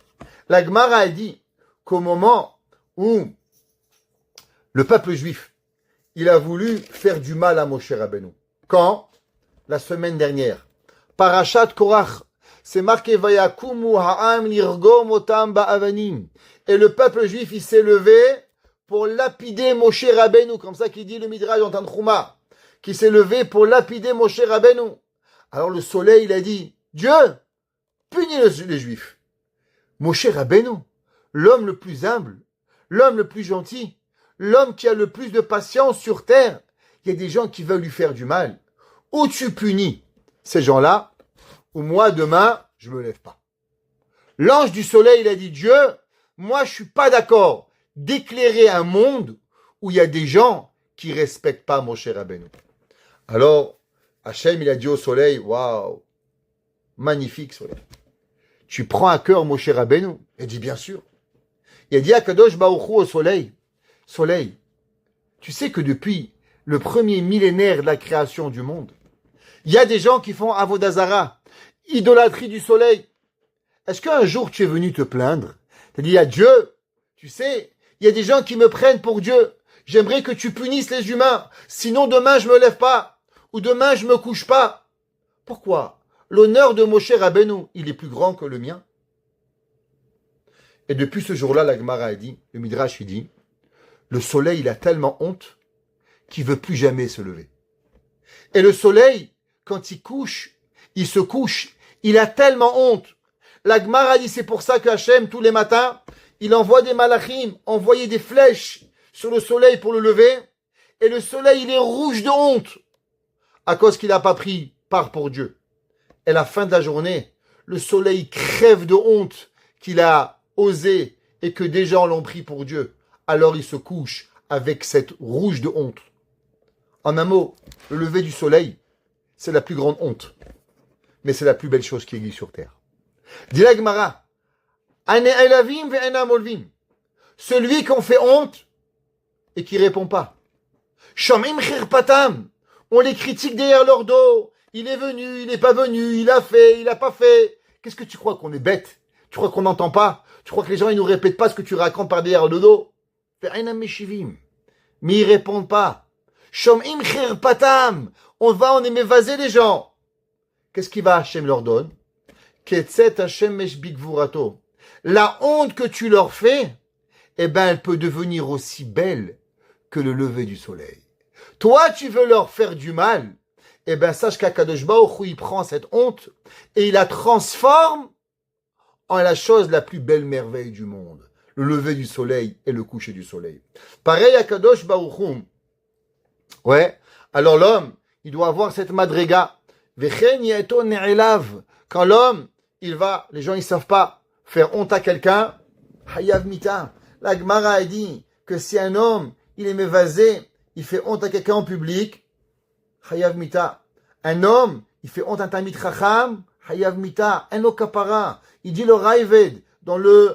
La Gemara a dit qu'au moment où le peuple juif, il a voulu faire du mal à Moshe Rabbeinu. Quand? La semaine dernière. Parashat Korach. C'est marqué Vayakumu ha'am lirgom otam ba'avanim. Et le peuple juif, il s'est levé pour lapider Moshe Rabbeinu, comme ça qu'il dit le Midrash en Tanchuma, qui s'est levé pour lapider Moshe Rabbeinu. Alors le soleil, il a dit, Dieu, punis les juifs. Moshe Rabbeinu, l'homme le plus humble, l'homme le plus gentil, l'homme qui a le plus de patience sur terre. Il y a des gens qui veulent lui faire du mal. Ou tu punis ces gens-là, ou moi, demain, je me lève pas. L'ange du soleil, il a dit, Dieu, moi, je suis pas d'accord d'éclairer un monde où il y a des gens qui respectent pas Moshe Rabbeinu. Alors, Hachem, il a dit au soleil, waouh, magnifique soleil. Tu prends à cœur Moshe Rabbeinu? Il dit, bien sûr. Il a dit à Kadosh Baruch Hu au soleil, soleil, tu sais que depuis le premier millénaire de la création du monde, il y a des gens qui font Avodazara, idolâtrie du soleil. Est-ce qu'un jour tu es venu te plaindre? Tu as dit à Dieu, tu sais, il y a des gens qui me prennent pour Dieu. J'aimerais que tu punisses les humains. Sinon demain je me lève pas. Ou demain je me couche pas. Pourquoi? L'honneur de Moshe Rabbeinu, il est plus grand que le mien. Et depuis ce jour-là, la Gemara a dit, le Midrash il dit, le soleil il a tellement honte qu'il veut plus jamais se lever. Et le soleil, quand il se couche, il a tellement honte. La Gemara dit, c'est pour ça que Hachem, tous les matins, il envoie des malachim, envoyer des flèches sur le soleil pour le lever. Et le soleil, il est rouge de honte, à cause qu'il n'a pas pris part pour Dieu. Et à la fin de la journée, le soleil crève de honte qu'il a osé et que des gens l'ont pris pour Dieu. Alors il se couche avec cette rouge de honte. En un mot, le lever du soleil, c'est la plus grande honte. Mais c'est la plus belle chose qui existe sur terre. Dit la Gemara, Ane'elavim ve'ena molvim. Celui qu'on fait honte et qui répond pas. Shomim chirpatam. On les critique derrière leur dos. Il est venu, il n'est pas venu, il a fait, il n'a pas fait. Qu'est-ce que tu crois, qu'on est bête? Tu crois qu'on n'entend pas? Tu crois que les gens ils nous répètent pas ce que tu racontes par derrière le dos? Mais ils répondent pas. Shomim chirpatam. On est mévaser les gens. Qu'est-ce qu'il va Hachem leur donne? Ketzet Hachem mesh bigvurato. La honte que tu leur fais, eh ben, elle peut devenir aussi belle que le lever du soleil. Toi, tu veux leur faire du mal, eh ben, sache qu'Akadosh Baruch Hu, il prend cette honte et il la transforme en la chose la plus belle merveille du monde. Le lever du soleil et le coucher du soleil. Pareil, Akadosh Baruch Hu. Ouais. Alors l'homme, il doit avoir cette madrega. Quand l'homme, il va, les gens ils savent pas faire honte à quelqu'un, hayav mita. La Gemara a dit que si un homme, il est mévasé, il fait honte à quelqu'un en public, hayav mita. Un homme, il fait honte à un tamid chacham, hayav mita. Un okapara. Il dit le raived dans les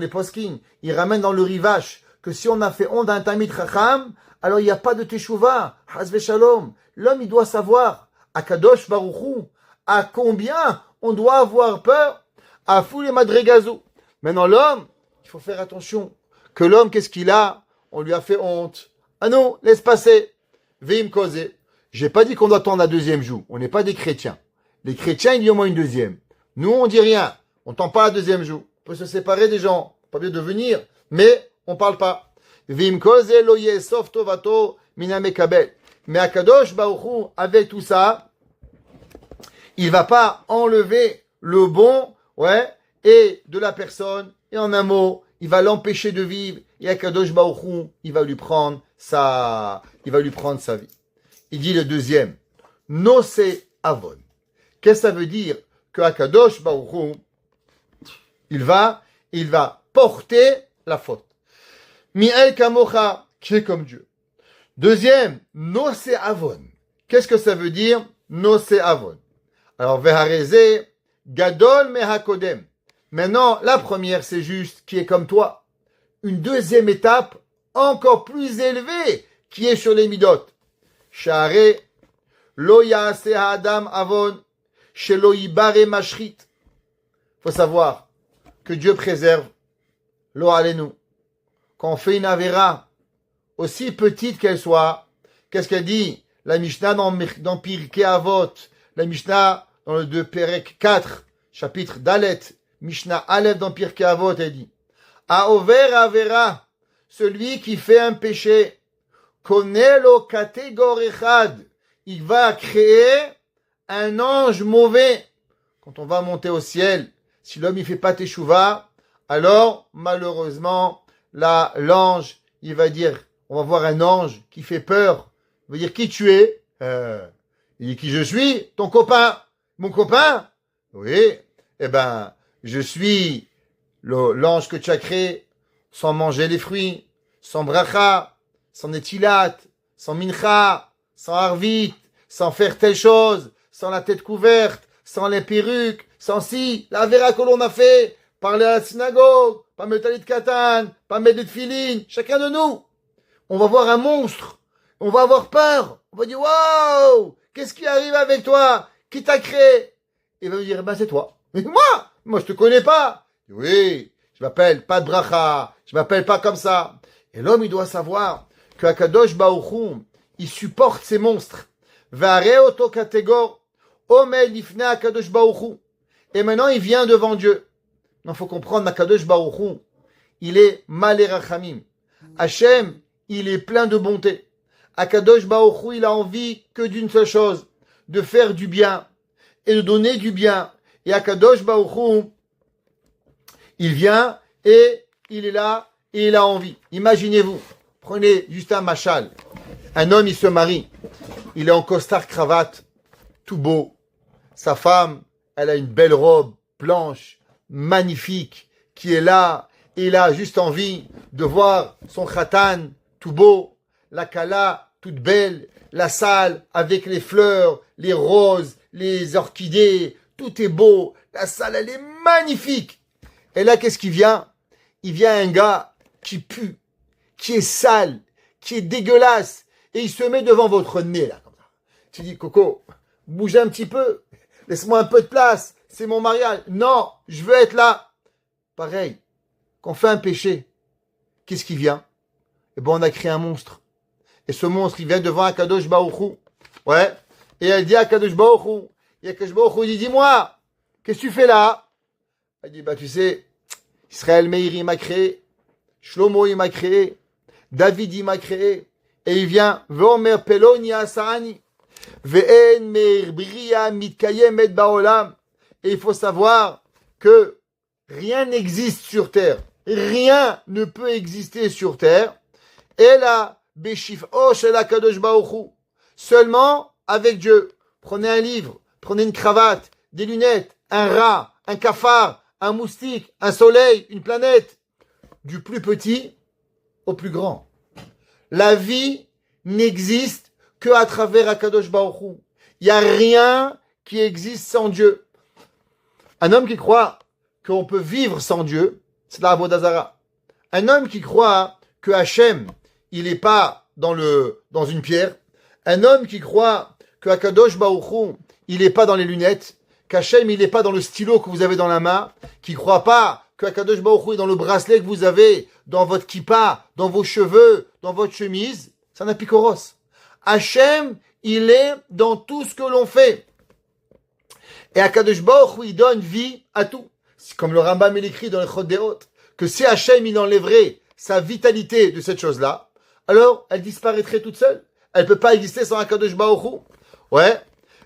poskim, il ramène dans le rivache que si on a fait honte à un tamid chacham, alors il n'y a pas de teshuva, hasve shalom. L'homme, il doit savoir, à Kadosh Baruchou, à combien on doit avoir peur à fou les madrégazou. Maintenant, l'homme, il faut faire attention. Que l'homme, qu'est-ce qu'il a? On lui a fait honte. Ah non, laisse passer. Veim causé. J'ai pas dit qu'on doit attendre la deuxième joue. On n'est pas des chrétiens. Les chrétiens, il y a au moins une deuxième. Nous, on dit rien. On tend pas la deuxième joue. On peut se séparer des gens. Pas bien de venir. Mais, on parle pas. Veim causé lo yesov tovato miname kabel. Mais Akadosh Baruchou, avec tout ça, il va pas enlever le bon, et de la personne, et en un mot, il va l'empêcher de vivre, et Akadosh Baruchou, il va lui prendre sa vie. Il dit le deuxième, Nose Avon. Qu'est-ce que ça veut dire? Que Akadosh Baruchou, il va porter la faute. Mi'el Kamocha, qui est comme Dieu. Deuxième, Nose Avon. Qu'est-ce que ça veut dire? Nose Avon. Alors, Vehareze, Gadol Mehakodem. Maintenant, la première, c'est juste qui est comme toi. Une deuxième étape, encore plus élevée, qui est sur les midot. Share, Lo Yaase Adam Avon, Shelo Ibare Mashrit. Faut savoir que Dieu préserve, Lo Alenu. Quand on fait une avera, aussi petite qu'elle soit, qu'est-ce qu'elle dit? La Mishnah dans Pirkei Avot, la Mishnah dans le 2 Perek 4, chapitre Dalet, Mishnah Aleph dans Pirkei Avot, elle dit, Aover Avera, celui qui fait un péché, Konelo Kategor Echad, il va créer un ange mauvais. Quand on va monter au ciel, si l'homme il fait pas teshuva, alors malheureusement, l'ange, il va dire, on va voir un ange qui fait peur. Il va dire, qui tu es? Il dit, qui je suis? Ton copain. Mon copain? Oui. Eh ben, je suis l'ange que tu as créé sans manger les fruits, sans bracha, sans etilat, sans mincha, sans arvit, sans faire telle chose, sans la tête couverte, sans les perruques, sans la vera que l'on a fait, parler à la synagogue, pas mettre talit katan, pas mettre des tefilines, chacun de nous. On va voir un monstre. On va avoir peur. On va dire, waouh, qu'est-ce qui arrive avec toi? Qui t'a créé? Il va me dire, ben c'est toi. Mais moi je te connais pas. Oui, je m'appelle pas de bracha, je m'appelle pas comme ça. Et l'homme, il doit savoir que Akadosh Baruchou, il supporte ces monstres. Vareoto kategor, omel ifne Akadosh Baruchou. Et maintenant, il vient devant Dieu. Il faut comprendre, Akadosh Baruchou, il est malé rachamim. Hachem, il est plein de bonté. Akadosh Baruchou, il a envie que d'une seule chose, de faire du bien et de donner du bien. Et Akadosh Baruchou, il vient et il est là et il a envie. Imaginez-vous, prenez juste un machal. Un homme, il se marie. Il est en costard cravate, tout beau. Sa femme, elle a une belle robe blanche, magnifique, qui est là. Et il a juste envie de voir son khatan tout beau, la kala toute belle, la salle avec les fleurs, les roses, les orchidées, tout est beau. La salle, elle est magnifique. Et là, qu'est-ce qui vient? Il vient un gars qui pue, qui est sale, qui est dégueulasse, et il se met devant votre nez, là, comme ça. Tu dis, Coco, bouge un petit peu, laisse-moi un peu de place, c'est mon mariage. Non, je veux être là. Pareil, quand on fait un péché, qu'est-ce qui vient? Eh ben, on a créé un monstre. Et ce monstre, il vient devant Akadosh Baruchou. Ouais. Et elle dit à Akadosh Baruchou. Et Akadosh Baruchou dit, dis-moi, qu'est-ce que tu fais là? Elle dit, bah, tu sais, Israël Meir, il m'a créé. Shlomo, il m'a créé. David, il m'a créé. Et il vient, Ve'omer Peloni Asani. Ve'en Meir Bria Mitkayem et Baolam. Et il faut savoir que rien n'existe sur terre. Rien ne peut exister sur terre. Et là, Beshif'o shel HaKadosh Baruch Hu. seulement avec Dieu. Prenez un livre, prenez une cravate, des lunettes, un rat, un cafard, un moustique, un soleil, une planète. Du plus petit au plus grand. La vie n'existe que à travers Akadosh Baruch Hu. Il n'y a rien qui existe sans Dieu. Un homme qui croit qu'on peut vivre sans Dieu, c'est la Avodah Zara. Un homme qui croit que Hachem, il n'est pas dans une pierre. Un homme qui croit que Akadosh Baruch Hu, il n'est pas dans les lunettes. Qu'Hachem, il n'est pas dans le stylo que vous avez dans la main. Qui ne croit pas que Akadosh Baruch Hu est dans le bracelet que vous avez, dans votre kippa, dans vos cheveux, dans votre chemise. C'est un apikoros. Hachem, il est dans tout ce que l'on fait. Et Akadosh Baruch Hu, il donne vie à tout. C'est comme le Rambam il écrit dans le Chod Deot, que si Hachem, il enlèverait sa vitalité de cette chose-là, alors elle disparaîtrait toute seule. Elle ne peut pas exister sans Akadosh Baruch Hu. Ouais.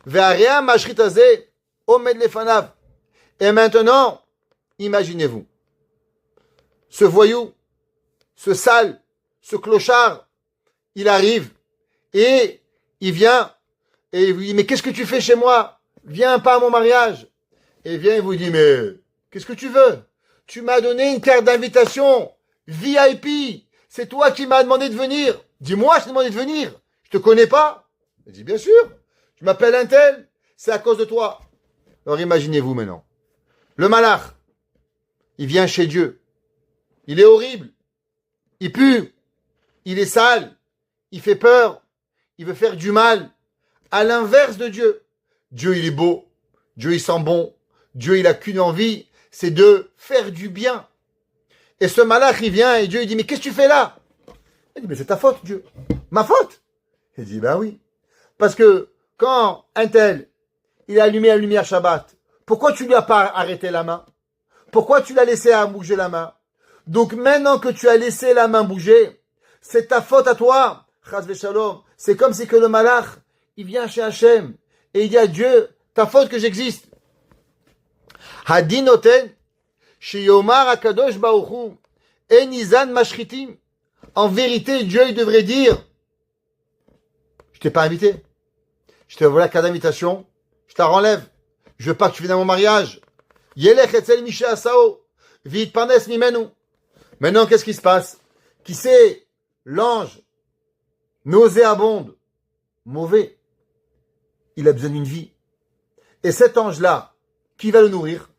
Ve'area mashrit hazeh omed lefanav. Et maintenant, imaginez-vous, ce voyou, ce sale, ce clochard, il arrive et il vient et il vous dit, mais qu'est-ce que tu fais chez moi? Viens pas à mon mariage. Et vient et vous dit, mais qu'est-ce que tu veux? Tu m'as donné une carte d'invitation VIP. C'est toi qui m'as demandé de venir. Dis-moi, je t'ai demandé de venir. Je te connais pas? Il dit, bien sûr. Je m'appelle un tel. C'est à cause de toi. Alors imaginez-vous maintenant. Le malach, il vient chez Dieu. Il est horrible. Il pue. Il est sale. Il fait peur. Il veut faire du mal. À l'inverse de Dieu. Dieu, il est beau. Dieu, il sent bon. Dieu, il a qu'une envie, c'est de faire du bien. Et ce malach, il vient et Dieu, il dit, mais qu'est-ce que tu fais là? Il dit, mais c'est ta faute, Dieu. Ma faute? Il dit, ben oui. Parce que quand un tel, il a allumé la lumière Shabbat, pourquoi tu lui as pas arrêté la main? Pourquoi tu l'as laissé à bouger la main? Donc maintenant que tu as laissé la main bouger, c'est ta faute à toi. Chas v'shalom. C'est comme si que le malach, il vient chez Hachem et il dit à Dieu, ta faute que j'existe. Hadinoten, chez Yomar Akadosh Baruch Hu, Enizan Mashritim. En vérité, Dieu, il devrait dire, je t'ai pas invité. Je te voilà la carte d'invitation. Je te la renlève. Je veux pas que tu viennes à mon mariage. Yelech etzel Misha Asao. Vite parnes mimenu. Maintenant, qu'est-ce qui se passe? Qui c'est? L'ange. Nauséabonde. Mauvais. Il a besoin d'une vie. Et cet ange-là, qui va le nourrir?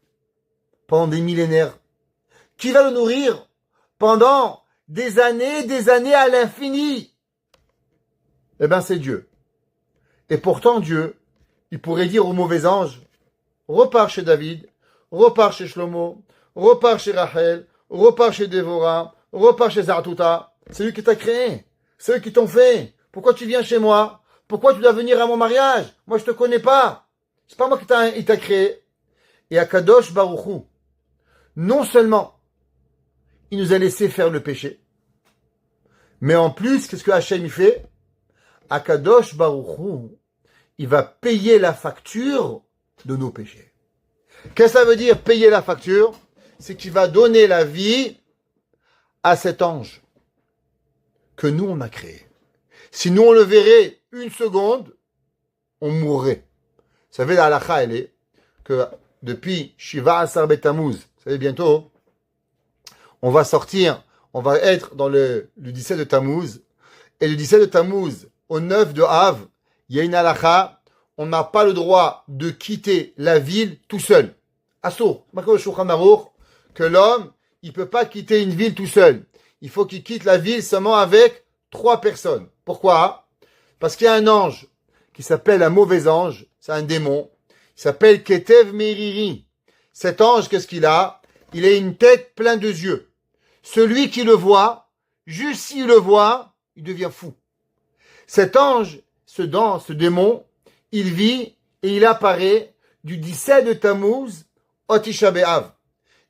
Pendant des millénaires. Qui va le nourrir? Pendant des années à l'infini. Eh ben, c'est Dieu. Et pourtant, Dieu, il pourrait dire au mauvais ange, repars chez David, repars chez Shlomo, repars chez Rachel, repars chez Dévorah, repars chez Zartuta. C'est lui qui t'a créé. C'est eux qui t'ont fait. Pourquoi tu viens chez moi? Pourquoi tu dois venir à mon mariage? Moi, je te connais pas. C'est pas moi qui t'a créé. Et Akadosh Baruch Hu, non seulement il nous a laissé faire le péché, mais en plus, qu'est-ce que Hachem fait? Akadosh Baruch Hu, il va payer la facture de nos péchés. Qu'est-ce que ça veut dire payer la facture? C'est qu'il va donner la vie à cet ange que nous on a créé. Si nous on le verrait une seconde, on mourrait. Vous savez, la halakha, elle est que depuis Shiva Asar Betamuz, vous savez, bientôt, on va sortir, on va être dans le 17 de Tammuz, et le 17 de Tammuz, au 9 de Av, il y a une halakha, on n'a pas le droit de quitter la ville tout seul. Assour, que l'homme, il peut pas quitter une ville tout seul. Il faut qu'il quitte la ville seulement avec 3 personnes. Pourquoi? Parce qu'il y a un ange qui s'appelle un mauvais ange, c'est un démon, il s'appelle Ketev Meriri. Cet ange, qu'est-ce qu'il a? Il a une tête pleine de yeux. Celui qui le voit, juste s'il le voit, il devient fou. Cet ange, ce démon, il vit et il apparaît du 17 de Tammuz au Tisha B'Av.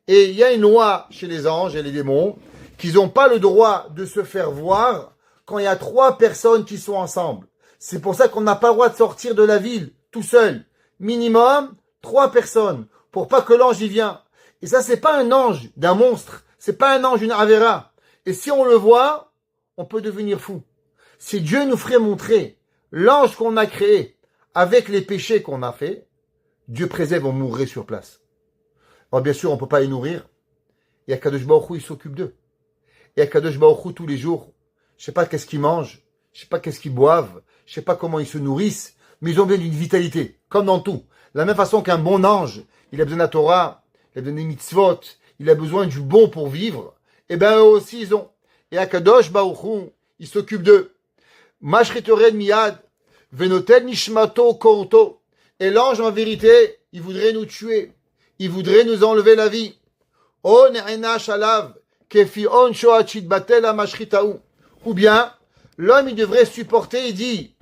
Et il y a une loi chez les anges et les démons qu'ils n'ont pas le droit de se faire voir quand il y a 3 personnes qui sont ensemble. C'est pour ça qu'on n'a pas le droit de sortir de la ville tout seul. Minimum 3 personnes pour pas que l'ange y vienne. Et ça, c'est pas un ange d'un monstre. C'est pas un ange d'une Avera. Et si on le voit, on peut devenir fou. Si Dieu nous ferait montrer l'ange qu'on a créé avec les péchés qu'on a fait, Dieu préserve, on mourrait sur place. Alors bien sûr, on ne peut pas les nourrir. Et Akadosh Baruch Hu, il s'occupe d'eux. Et Akadosh Baruch Hu, tous les jours, je sais pas qu'est-ce qu'ils mangent, je sais pas qu'est-ce qu'ils boivent, je sais pas comment ils se nourrissent, mais ils ont besoin d'une vitalité, comme dans tout. De la même façon qu'un bon ange, il a besoin de la Torah, il a besoin des mitzvot, il a besoin du bon pour vivre, et ben eux aussi ils ont. Et Akadosh Baruch Hu, il s'occupe d'eux. Mashriteren miyad, venotel nishmato korto. Et l'ange, en vérité, il voudrait nous tuer. Il voudrait nous enlever la vie. On enash alav, kefi on shoachit batel amashritau. Ou bien, l'homme, il devrait supporter, il dit,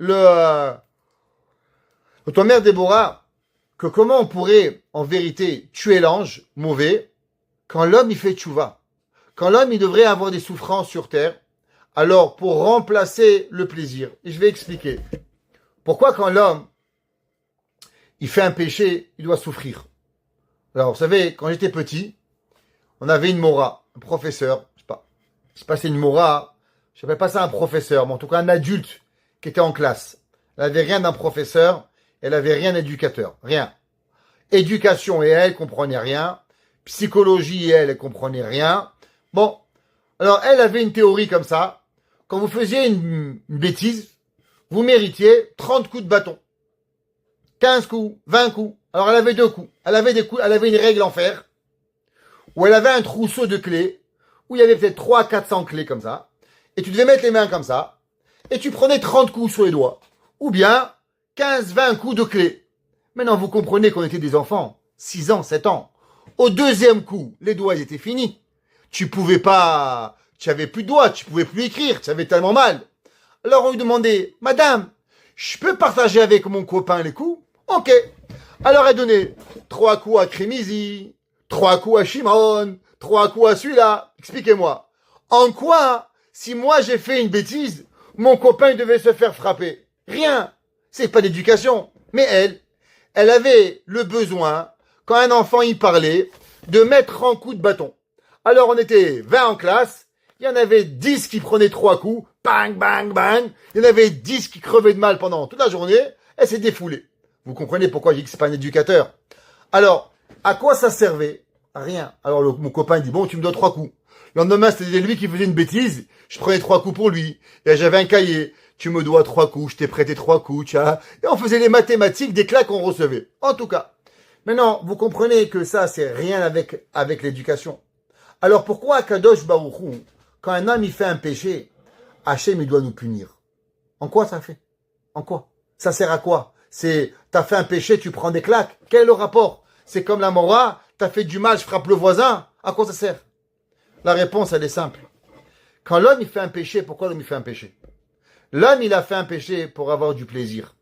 ton mère Déborah, que comment on pourrait, en vérité, tuer l'ange mauvais, quand l'homme, il fait tchouva. Quand l'homme, il devrait avoir des souffrances sur terre, alors, pour remplacer le plaisir. Et je vais expliquer. Pourquoi quand l'homme, il fait un péché, il doit souffrir. Alors, vous savez, quand j'étais petit, on avait une mora, un professeur, je sais pas si c'est une mora, je n'appelle pas ça un professeur, mais en tout cas un adulte qui était en classe. Elle avait rien d'un professeur, elle avait rien d'éducateur, rien. Éducation et elle comprenait rien, psychologie et elle comprenait rien. Bon, alors elle avait une théorie comme ça, quand vous faisiez une bêtise, vous méritiez 30 coups de bâton. 15 coups, 20 coups. Alors elle avait 2 coups. Elle avait une règle en fer, où elle avait un trousseau de clés, où il y avait peut-être 300-400 clés comme ça, et tu devais mettre les mains comme ça, et tu prenais 30 coups sur les doigts, ou bien 15-20 coups de clés. Maintenant, vous comprenez qu'on était des enfants, 6 ans, 7 ans. Au deuxième coup, les doigts, ils étaient finis. Tu pouvais pas, tu avais plus de doigts, tu pouvais plus écrire, tu avais tellement mal. Alors on lui demandait, Madame, je peux partager avec mon copain les coups? Ok. Alors elle donnait 3 coups à Crémizy, 3 coups à Shimon, 3 coups à celui-là. Expliquez-moi. En quoi, si moi j'ai fait une bêtise, mon copain devait se faire frapper? Rien. C'est pas d'éducation. Mais elle avait le besoin, quand un enfant y parlait, de mettre en coup de bâton. Alors on était 20 en classe, il y en avait 10 qui prenaient 3 coups, bang, bang, bang. Il y en avait 10 qui crevaient de mal pendant toute la journée, elle s'est défoulée. Vous comprenez pourquoi je dis que c'est pas un éducateur. Alors, à quoi ça servait? Rien. Alors mon copain dit, bon, tu me donnes 3 coups. Le lendemain, c'était lui qui faisait une bêtise, je prenais 3 coups pour lui. Et j'avais un cahier, tu me dois 3 coups, je t'ai prêté 3 coups, tiens. Et on faisait les mathématiques des claques qu'on recevait. En tout cas. Maintenant, vous comprenez que ça, c'est rien avec l'éducation. Alors pourquoi Kadosh Baruch Hu, quand un homme il fait un péché, Hachem il doit nous punir? En quoi ça fait? En quoi? Ça sert à quoi? C'est, t'as fait un péché, tu prends des claques. Quel est le rapport? C'est comme la mora, t'as fait du mal, je frappe le voisin. À quoi ça sert? La réponse, elle est simple. Quand l'homme il fait un péché, pourquoi l'homme il fait un péché? L'homme il a fait un péché pour avoir du plaisir.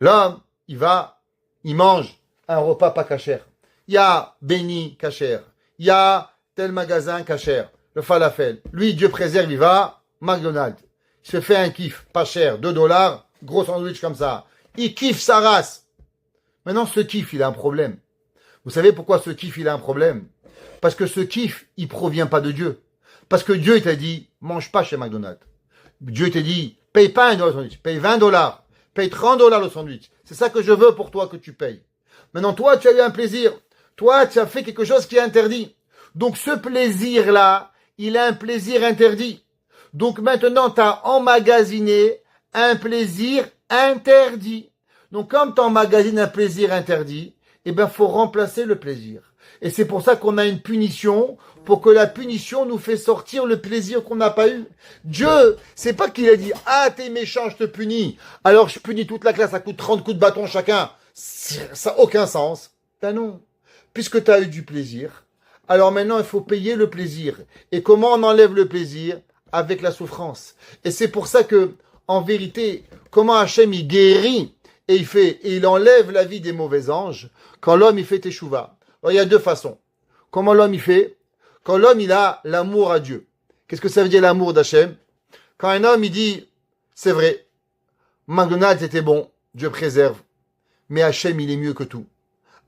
L'homme, il mange un repas pas cachère. Il y a béni cachère. Il y a tel magasin cachère. Le falafel. Lui, Dieu préserve, il va McDonald's. Il se fait un kiff, pas cher, 2 $, gros sandwich comme ça. Il kiffe sa race. Maintenant, ce kiff, il a un problème. Vous savez pourquoi ce kiff, il a un problème? Parce que ce kiff, il provient pas de Dieu. Parce que Dieu t'a dit, mange pas chez McDonald's. Dieu t'a dit, paye pas $1 le sandwich, paye 20 $, paye 30 $ le sandwich. C'est ça que je veux pour toi que tu payes. Maintenant, toi, tu as eu un plaisir. Toi, tu as fait quelque chose qui est interdit. Donc, ce plaisir-là, il a un plaisir interdit. Donc, maintenant, tu as emmagasiné un plaisir interdit. Donc, comme tu emmagasines un plaisir interdit, eh ben, faut remplacer le plaisir. Et c'est pour ça qu'on a une punition, pour que la punition nous fait sortir le plaisir qu'on n'a pas eu. Dieu, c'est pas qu'il a dit, ah, t'es méchant, je te punis. Alors, je punis toute la classe, ça coûte 30 coups de bâton chacun. Ça n'a aucun sens. Ben non. Puisque tu as eu du plaisir, alors maintenant, il faut payer le plaisir. Et comment on enlève le plaisir? Avec la souffrance. Et c'est pour ça que, en vérité, comment Hachem il guérit et il enlève la vie des mauvais anges quand l'homme il fait teshuva. Alors, il y a 2 façons. Comment l'homme il fait? Quand l'homme il a l'amour à Dieu. Qu'est-ce que ça veut dire l'amour d'Hachem? Quand un homme il dit, c'est vrai, McDonald's était bon, Dieu préserve, mais Hachem il est mieux que tout.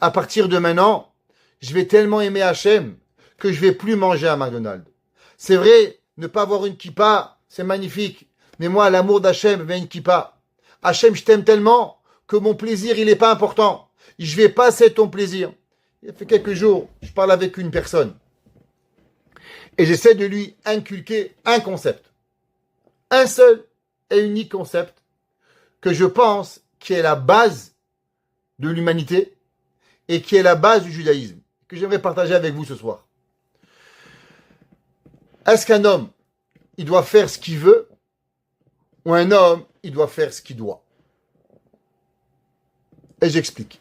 À partir de maintenant, je vais tellement aimer Hachem que je vais plus manger à McDonald's. C'est vrai, ne pas avoir une kippa, c'est magnifique. Mais moi, l'amour d'Hachem veut une kippa. Hachem, je t'aime tellement que mon plaisir, il n'est pas important. Je vais passer ton plaisir. Il y a fait quelques jours, je parle avec une personne. Et j'essaie de lui inculquer un concept. Un seul et unique concept que je pense qui est la base de l'humanité et qui est la base du judaïsme, que j'aimerais partager avec vous ce soir. Est-ce qu'un homme, il doit faire ce qu'il veut ou un homme, il doit faire ce qu'il doit? Et j'explique.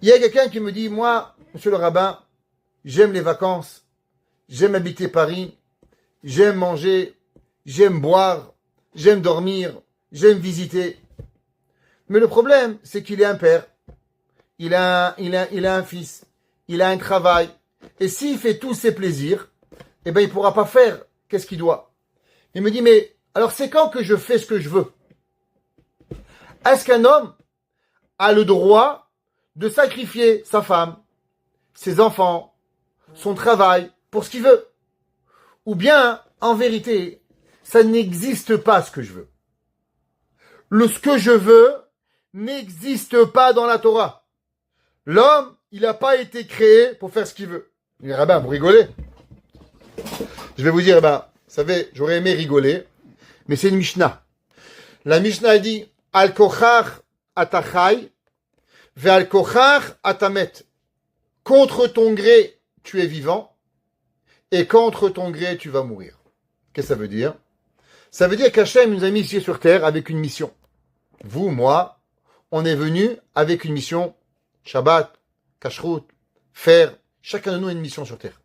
Il y a quelqu'un qui me dit, moi, monsieur le rabbin, j'aime les vacances, j'aime habiter Paris, j'aime manger, j'aime boire, j'aime dormir, j'aime visiter. Mais le problème, c'est qu'il est un père, il a un fils, il a un travail. Et s'il fait tous ses plaisirs, eh ben, il ne pourra pas faire qu'est-ce qu'il doit. Il me dit, mais alors c'est quand que je fais ce que je veux? Est-ce qu'un homme a le droit de sacrifier sa femme, ses enfants, son travail pour ce qu'il veut? Ou bien, en vérité, ça n'existe pas ce que je veux. Ce que je veux n'existe pas dans la Torah. L'homme, il n'a pas été créé pour faire ce qu'il veut. Il dit, rabbin, vous rigolez? Je vais vous dire, vous savez, j'aurais aimé rigoler, mais c'est une Mishnah. La Mishnah dit, Al kochach atachai, ve al kochach atamet. Contre ton gré, tu es vivant, et contre ton gré, tu vas mourir. Qu'est-ce que ça veut dire? Ça veut dire qu'Hachem nous a mis ici sur terre avec une mission. Vous, moi, on est venu avec une mission. Shabbat, Kashrut, faire. Chacun de nous a une mission sur terre.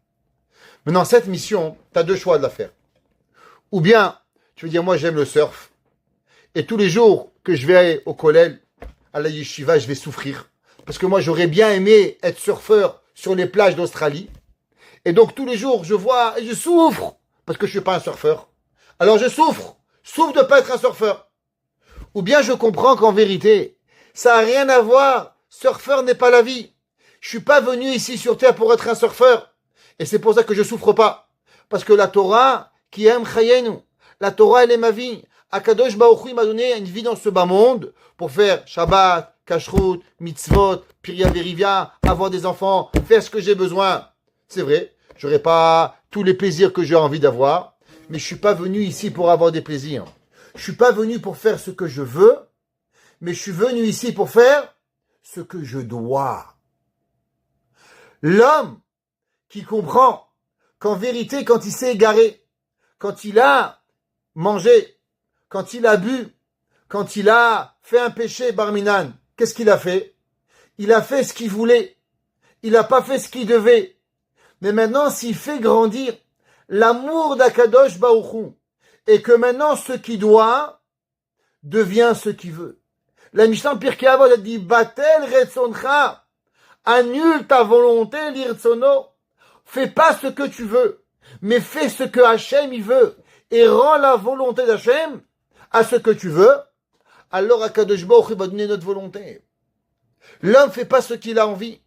Maintenant, cette mission, tu as deux choix de la faire. Ou bien, tu veux dire, moi, j'aime le surf. Et tous les jours que je vais aller au kollel, à la yeshiva, je vais souffrir. Parce que moi, j'aurais bien aimé être surfeur sur les plages d'Australie. Et donc, tous les jours, je vois, et je souffre. Parce que je ne suis pas un surfeur. Alors, je souffre. Souffre de ne pas être un surfeur. Ou bien, je comprends qu'en vérité, ça n'a rien à voir. Surfeur n'est pas la vie. Je suis pas venu ici sur terre pour être un surfeur. Et c'est pour ça que je souffre pas. Parce que la Torah, qui aime Chayenu, la Torah, elle est ma vie. Akadosh Baruch Hu m'a donné une vie dans ce bas monde pour faire Shabbat, Kashrut, Mitzvot, Piria Verivia, avoir des enfants, faire ce que j'ai besoin. C'est vrai, j'aurai pas tous les plaisirs que j'ai envie d'avoir, mais je suis pas venu ici pour avoir des plaisirs. Je suis pas venu pour faire ce que je veux, mais je suis venu ici pour faire ce que je dois. L'homme qui comprend qu'en vérité, quand il s'est égaré, quand il a mangé, quand il a bu, quand il a fait un péché barminan, qu'est-ce qu'il a fait? Il a fait ce qu'il voulait. Il n'a pas fait ce qu'il devait. Mais maintenant, s'il fait grandir l'amour d'Akadosh Baruch Hu, et que maintenant ce qu'il doit devient ce qu'il veut. La Mishnah Pirkei Avot a dit, Batel retzoncha, annule ta volonté, l'irtsono. Fais pas ce que tu veux, mais fais ce que Hachem il veut, et rends la volonté d'Hachem à ce que tu veux. Alors Akadosh Baruch Hu va donner notre volonté. L'homme fait pas ce qu'il a envie.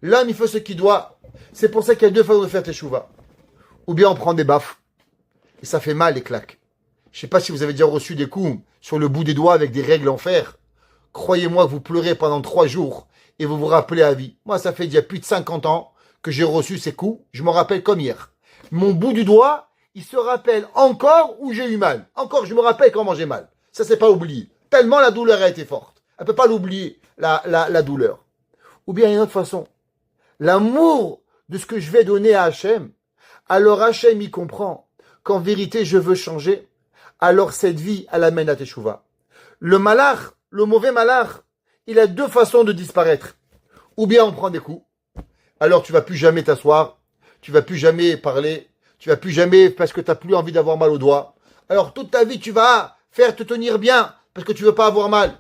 L'homme il fait ce qu'il doit. C'est pour ça qu'il y a deux façons de faire teshuva. Ou bien on prend des baffes, et ça fait mal les claques. Je sais pas si vous avez déjà reçu des coups sur le bout des doigts avec des règles en fer. Croyez-moi que vous pleurez pendant 3 jours et vous vous rappelez à vie. Moi, ça fait il y a plus de 50 ans que j'ai reçu ces coups. Je m'en rappelle comme hier. Mon bout du doigt, il se rappelle encore où j'ai eu mal. Encore, je me rappelle comment j'ai mal. Ça, c'est pas oublié. Tellement la douleur a été forte. Elle peut pas l'oublier, la douleur. Ou bien une autre façon. L'amour de ce que je vais donner à Hachem. Alors Hachem, il comprend qu'en vérité, je veux changer. Alors cette vie, elle amène à Teshuvah. Le malach, le mauvais malach, il a 2 façons de disparaître. Ou bien on prend des coups. Alors tu vas plus jamais t'asseoir, tu vas plus jamais parler, tu vas plus jamais parce que tu n'as plus envie d'avoir mal au doigt. Alors toute ta vie tu vas faire te tenir bien parce que tu veux pas avoir mal.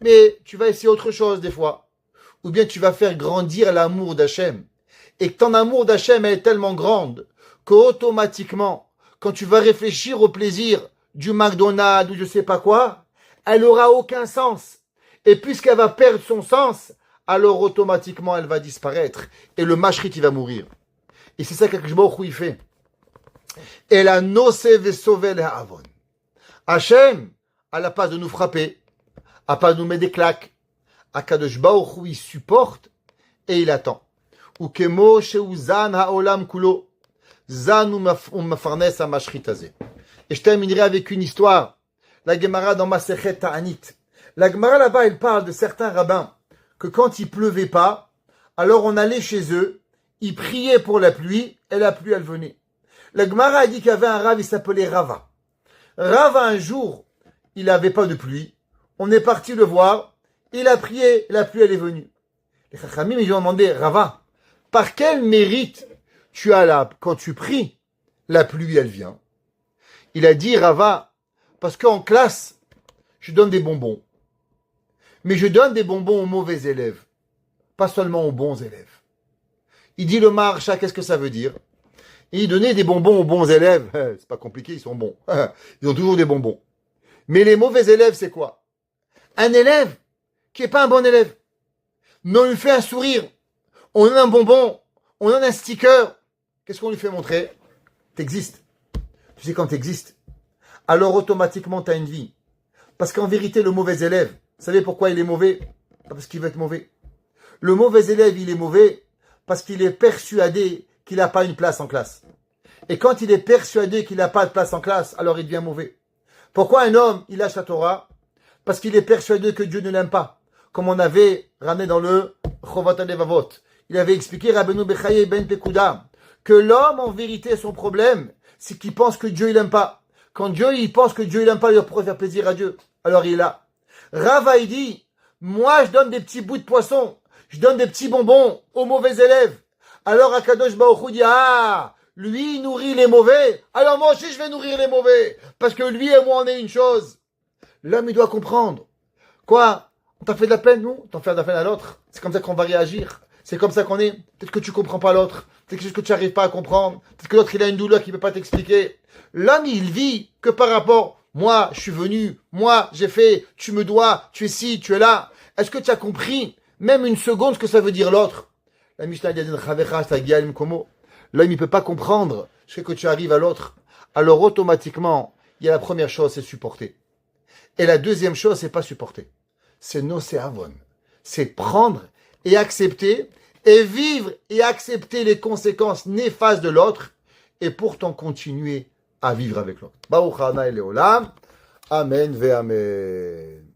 Mais tu vas essayer autre chose des fois. Ou bien tu vas faire grandir l'amour d'Hachem. Et que ton amour d'Hachem est tellement grande qu'automatiquement, quand tu vas réfléchir au plaisir du McDonald's ou je sais pas quoi, elle aura aucun sens. Et puisqu'elle va perdre son sens, alors automatiquement elle va disparaître. Et le mashrit, il va mourir. Et c'est ça qu'Akadosh Baruch Hu il fait. Et la nose vesovel ha'avon. Hachem, à la place de nous frapper, pas nous met des claques. Akadosh Baruch Hu, il supporte et il attend. Ou kemo sheuzan haolam kulo. Zan mafarnes amashritazé. Et je terminerai avec une histoire. La Gemara dans Masechet Ta'anit. La Gemara là-bas, elle parle de certains rabbins que quand il pleuvait pas, alors on allait chez eux, ils priaient pour la pluie et la pluie elle venait. La Gemara a dit qu'il y avait un rav, il s'appelait Rava. Rava un jour, il n'avait pas de pluie. On est parti le voir, il a prié, la pluie elle est venue. Les Chachamim ils lui ont demandé, Rava, par quel mérite tu as là, quand tu pries, la pluie elle vient? Il a dit, Rava, parce qu'en classe, je donne des bonbons. Mais je donne des bonbons aux mauvais élèves, pas seulement aux bons élèves. Il dit le Maharsha, qu'est-ce que ça veut dire? Il donnait des bonbons aux bons élèves. C'est pas compliqué, ils sont bons. Ils ont toujours des bonbons. Mais les mauvais élèves, c'est quoi? Un élève qui est pas un bon élève. Non, on lui fait un sourire. On donne un bonbon. On donne un sticker. Qu'est-ce qu'on lui fait montrer? T'existes. Tu sais quand t'existes, alors automatiquement t'as une vie. Parce qu'en vérité, le mauvais élève, vous savez pourquoi il est mauvais? Pas parce qu'il veut être mauvais. Le mauvais élève, il est mauvais parce qu'il est persuadé qu'il n'a pas une place en classe. Et quand il est persuadé qu'il n'a pas de place en classe, alors il devient mauvais. Pourquoi un homme, il lâche la Torah? Parce qu'il est persuadé que Dieu ne l'aime pas. Comme on avait ramené dans le Chovat HaLevavot. Il avait expliqué, Rabbeinu Bechaye Ben Pekouda, que l'homme, en vérité, son problème, c'est qu'il pense que Dieu, il l'aime pas. Quand Dieu, il pense que Dieu, il l'aime pas, il pourrait faire plaisir à Dieu. Alors il est là. Rava, il dit, moi, je donne des petits bouts de poisson. Je donne des petits bonbons aux mauvais élèves. Alors Akadosh Baruch Hu dit, ah, lui, il nourrit les mauvais. Alors moi aussi, je vais nourrir les mauvais. Parce que lui et moi, on est une chose. L'homme, il doit comprendre. Quoi? On t'a fait de la peine, nous? T'en fais de la peine à l'autre. C'est comme ça qu'on va réagir. C'est comme ça qu'on est. Peut-être que tu comprends pas l'autre. Peut-être que tu n'arrives pas à comprendre. Peut-être que l'autre, il a une douleur qu'il ne peut pas t'expliquer. L'homme, il vit que par rapport, moi, je suis venu, moi, j'ai fait, tu me dois, tu es ci, tu es là. Est-ce que tu as compris, même une seconde, ce que ça veut dire l'autre? La Mishnah dit, l'homme, il ne peut pas comprendre ce que tu arrives à l'autre. Alors, automatiquement, il y a la première chose, c'est supporter. Et la deuxième chose, c'est pas supporter. C'est noséavon. C'est prendre et accepter et vivre et accepter les conséquences néfastes de l'autre et pourtant continuer à vivre avec l'autre. Baruch Adonai Leolam. Amen ve amen.